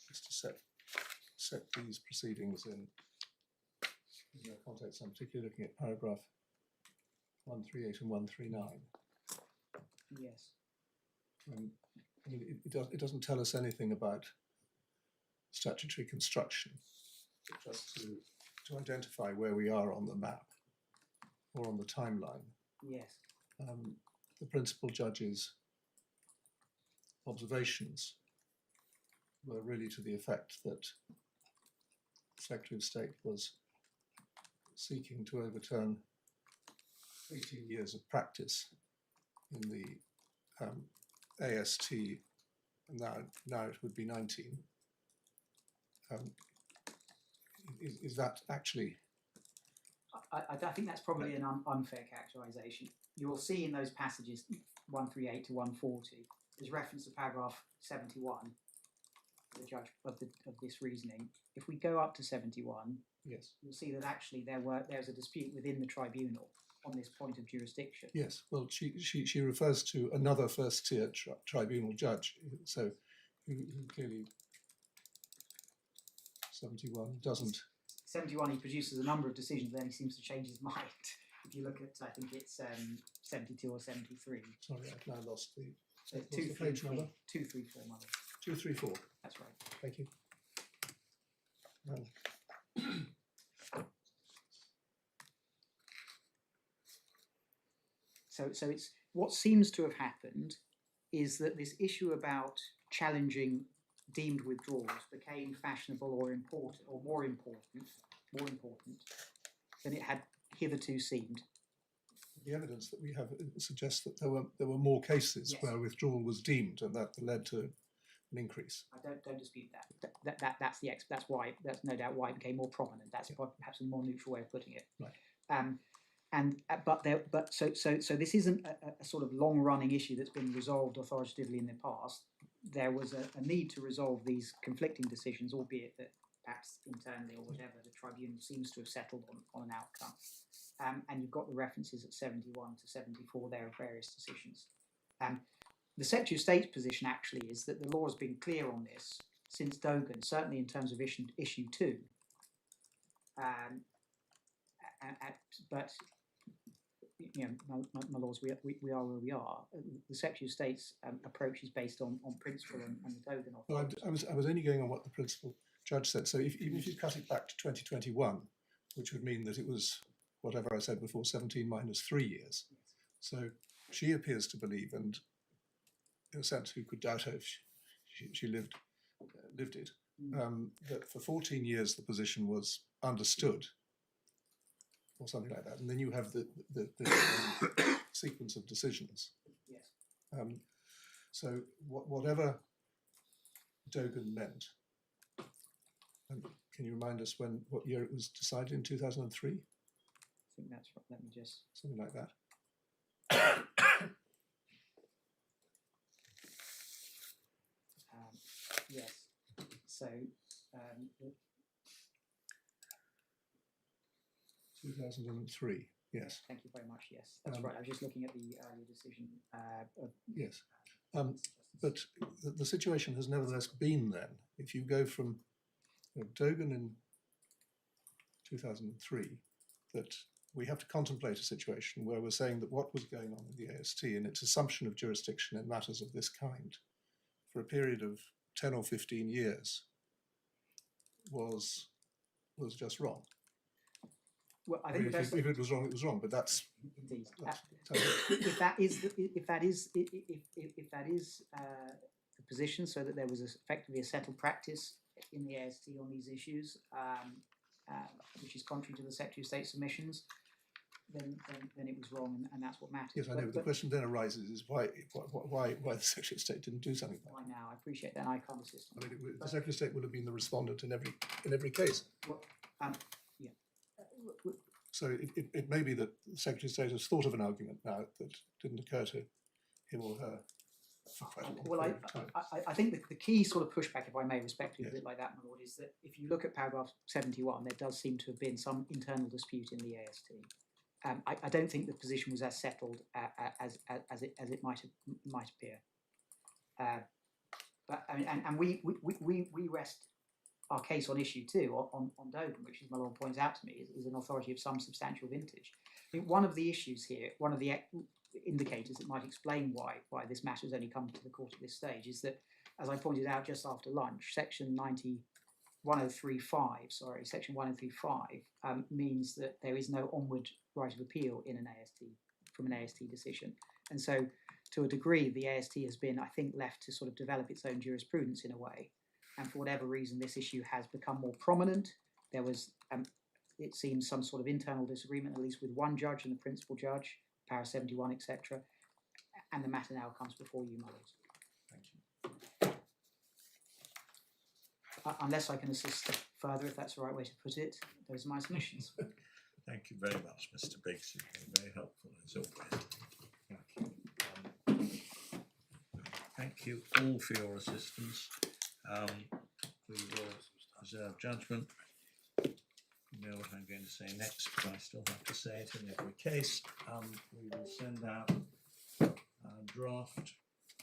Just to set these proceedings in their context. I'm particularly looking at paragraph 138 and 139. Yes. I mean, it doesn't tell us anything about statutory construction, just to identify where we are on the map or on the timeline. Yes. The principal judge's observations were really to the effect that the Secretary of State was seeking to overturn 18 years of practice in the AST, and now it would be 19. Is that actually? I think that's probably an unfair characterisation. You will see in those passages 138 to 140, there's reference to paragraph 71, the judge of this reasoning. If we go up to 71, Yes. you'll see that actually there's a dispute within the tribunal on this point of jurisdiction. Yes, well, she refers to another first-tier tribunal judge, so who clearly 71 doesn't. 71, he produces a number of decisions, then he seems to change his mind. If you look at, I think it's 72 or 73. Sorry, I've now lost the. So What's the page number? 234, mother. 234. That's right. Thank you. So it's what seems to have happened is that this issue about challenging deemed withdrawals became fashionable or important or more important than it had hitherto seemed. The evidence that we have suggests that there were more cases Yes. where withdrawal was deemed, and that led to an increase. I don't dispute that. That's no doubt why it became more prominent. That's perhaps a more neutral way of putting it. Right. So this isn't a sort of long-running issue that's been resolved authoritatively in the past. There was a need to resolve these conflicting decisions, albeit that perhaps internally or whatever, the tribunal seems to have settled on an outcome. And you've got the references at 71 to 74 there of various decisions. The Secretary of State's position actually is that the law has been clear on this since Dogan, certainly in terms of issue 2. But you know, my lords, we are where we are. The Secretary of State's approach is based on principle and the Dogan authority. Well, I was only going on what the principal judge said. So even if you cut it back to 2021, which would mean that it was whatever I said before, 17 minus 3 years. So she appears to believe, and in a sense, who could doubt her if she lived it, that for 14 years the position was understood, or something like that. And then you have the sequence of decisions. Yes. So whatever Dogan meant, can you remind us what year it was decided in 2003? I think that's right. Let me just... Something like that. Yes. So... 2003, yes. Thank you very much, yes. That's right. I was just looking at the earlier decision. Yes. But the situation has nevertheless been then. If you go from Dogan in 2003, that we have to contemplate a situation where we're saying that what was going on in the AST and its assumption of jurisdiction in matters of this kind for a period of 10 or 15 years was just wrong. Well, I I think mean, the best if it was wrong, it was wrong. But that's indeed. if That is the position, so that there was effectively a settled practice in the AST on these issues, which is contrary to the Secretary of State submissions, then it was wrong, and that's what matters. yes, I know. But the question then arises: is why the Secretary of State didn't do something about Why now? I appreciate that. And I can't assist on it. I mean, that. the Secretary of State would have been the respondent in every case. Well, yeah. So it may be that the Secretary of State has thought of an argument now that didn't occur to him or her. For quite a long Well, period of time. I think the key sort of pushback, if I may respectfully, Yes. a bit like that, my lord, is that if you look at paragraph 71, there does seem to have been some internal dispute in the AST. I don't think the position was as settled as it might appear. But I mean, and we rest our case on issue 2 on Dogan, which, as my lord points out to me, is an authority of some substantial vintage. I think one of the issues here, one of the indicators that might explain why this matter has only come to the court at this stage, is that, as I pointed out just after lunch, section 1035 means that there is no onward right of appeal in an AST from an AST decision, and so to a degree the AST has been, I think, left to sort of develop its own jurisprudence in a way, and for whatever reason this issue has become more prominent. There was it seems some sort of internal disagreement, at least with one judge and the principal judge, para 71, etc., and the matter now comes before you, my lords. Thank you. Unless I can assist further, if that's the right way to put it, those are my submissions. Thank you very much, Mr. Biggs. You've been very helpful as always. Thank you all for your assistance. We will reserve judgment. You know what I'm going to say next, but I still have to say it in every case. We will send out a draft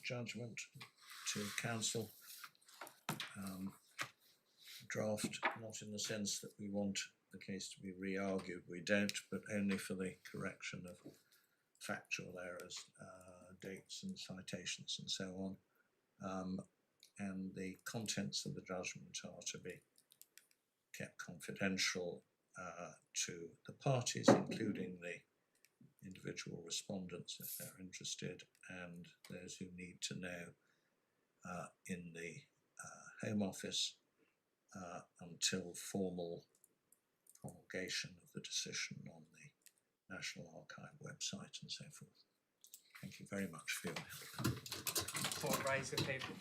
judgment to council. Draft, not in the sense that we want the case to be re-argued, we don't, but only for the correction of factual errors, dates and citations and so on. And the contents of the judgment are to be kept confidential to the parties, including the individual respondents if they're interested, and those who need to know in the Home Office until formal promulgation of the decision on the National Archive website and so forth. Thank you very much for your help. Court raise the paper.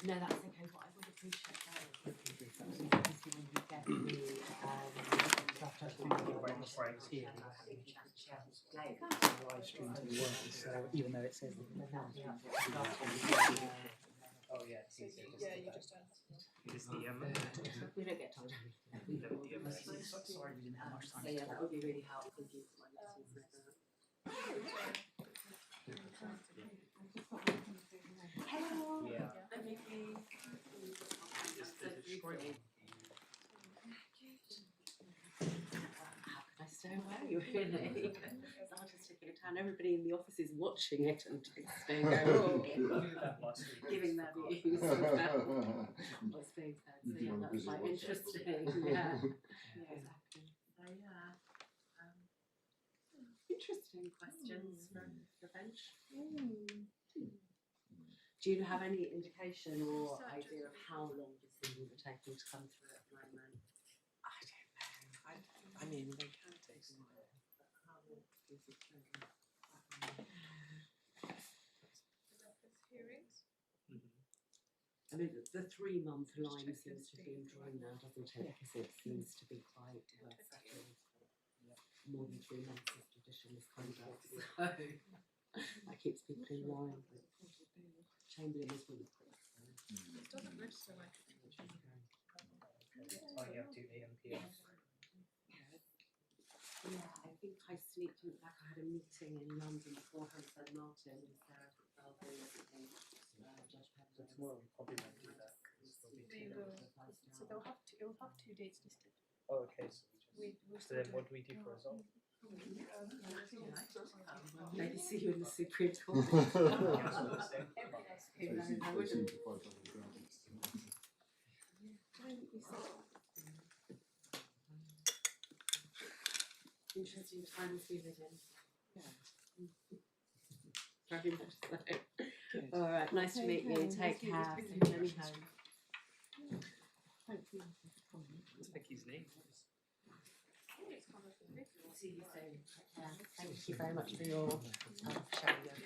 No, that's okay. What I would appreciate though is obviously when you get the live stream to the world, so even though it says Oh yeah, Yeah, you just is the we don't get told everything. sorry we didn't have much time So to yeah, talk. that would be really helpful if you could Hello. Yeah. How can I stay away, really? So I'll just taking a time. Everybody in the office is watching it and texting, giving their views about what's being said. So yeah, that's quite interesting. Yeah, exactly. So yeah, interesting questions from the bench. Do you have any indication or idea of how long these things are taking to come through at the moment? I don't know. I mean, they can take a while. But how long is it taking? Hearings? I mean, the 3-month line seems to have been drawn now, doesn't it? Because it seems to be quite well settled. More than 3 months of judicial misconduct. So that keeps people in line. But Chamberlain is really quick. So. It doesn't register like it. Oh, you have to do AMPS. Yeah, I think I sneaked in back. I had a meeting in London before Hampstead Martin with Sarah Belvin and Judge Pepper. Tomorrow we probably won't do that. There you go. So they'll have to. It will have 2 dates listed. Oh, okay. So We'll so then what do we do for result? Maybe see you in the Supreme Court. Interesting times we live in. Yeah. Very much so. Good. All right, nice to meet you. Okay, Take nice care. to meet you. Journey home. Hopefully. Becky's name. See you soon. Thank you very much for your sharing your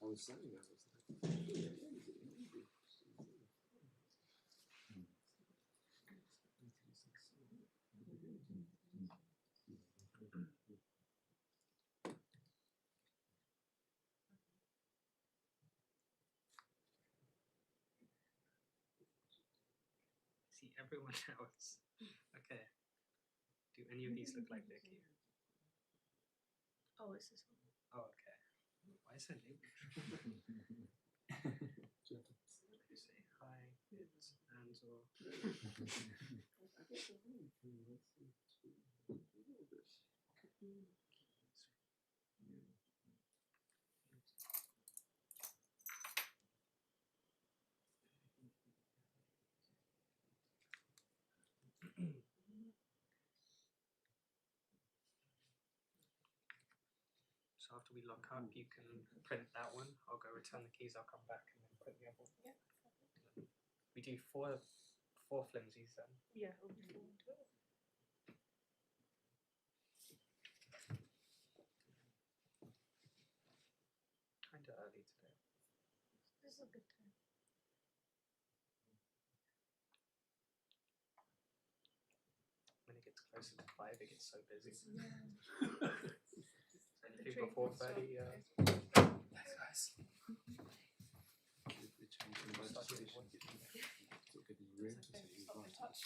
I was saying that. See everyone else. Okay. Do any of these look like Vicky? Oh, it's this one. Oh, okay. Why is her name? Say hi, it's Ansel. So after we lock up, you can print that one. I'll go return the keys. I'll come back and then print the other one. Yeah. We do four flimsies then. Yeah, over to it. Kind of early today. This is a good time. When it gets closer to 5, it gets so busy. Yeah. Anything before 30, Thanks, guys.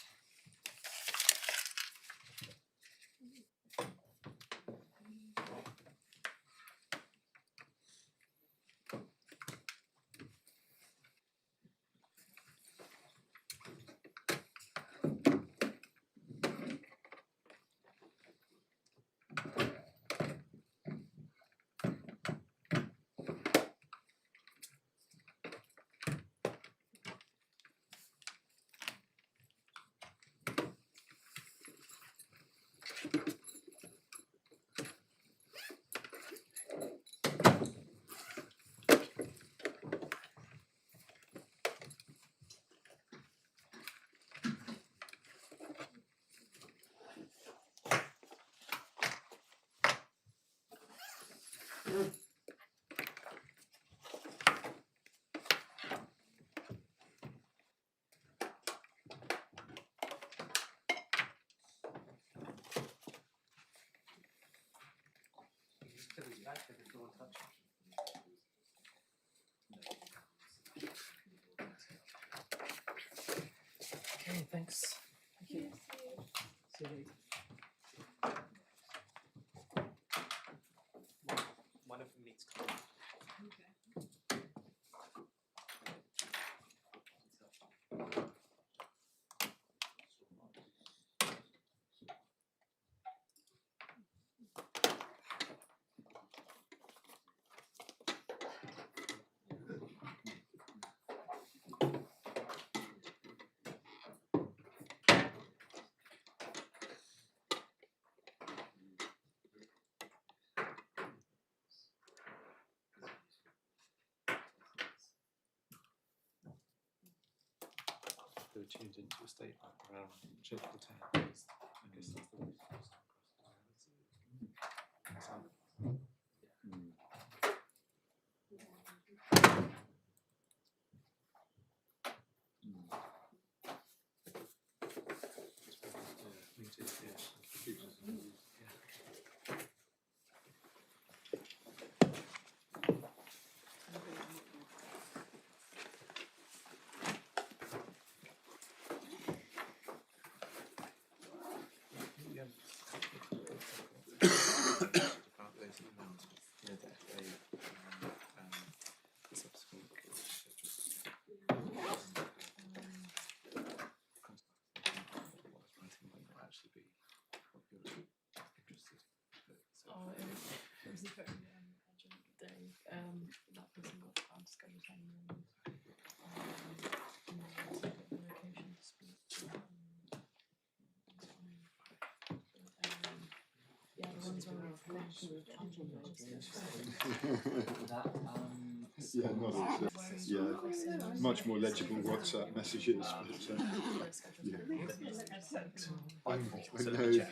just put these back if you don't want to touch them. Okay, thanks. Yes, See you later. One of them needs cleaning. tuned into a state around shape of the tail. I guess that's the way. About those emails with the FA the subsequent writing might not actually be what you're interested in. Oh, it was a very urgent day. That person got time to schedule time and the location dispute. Yeah, the ones where we've gone through Yeah, not as yeah, much more legible WhatsApp messages. But, yeah. I know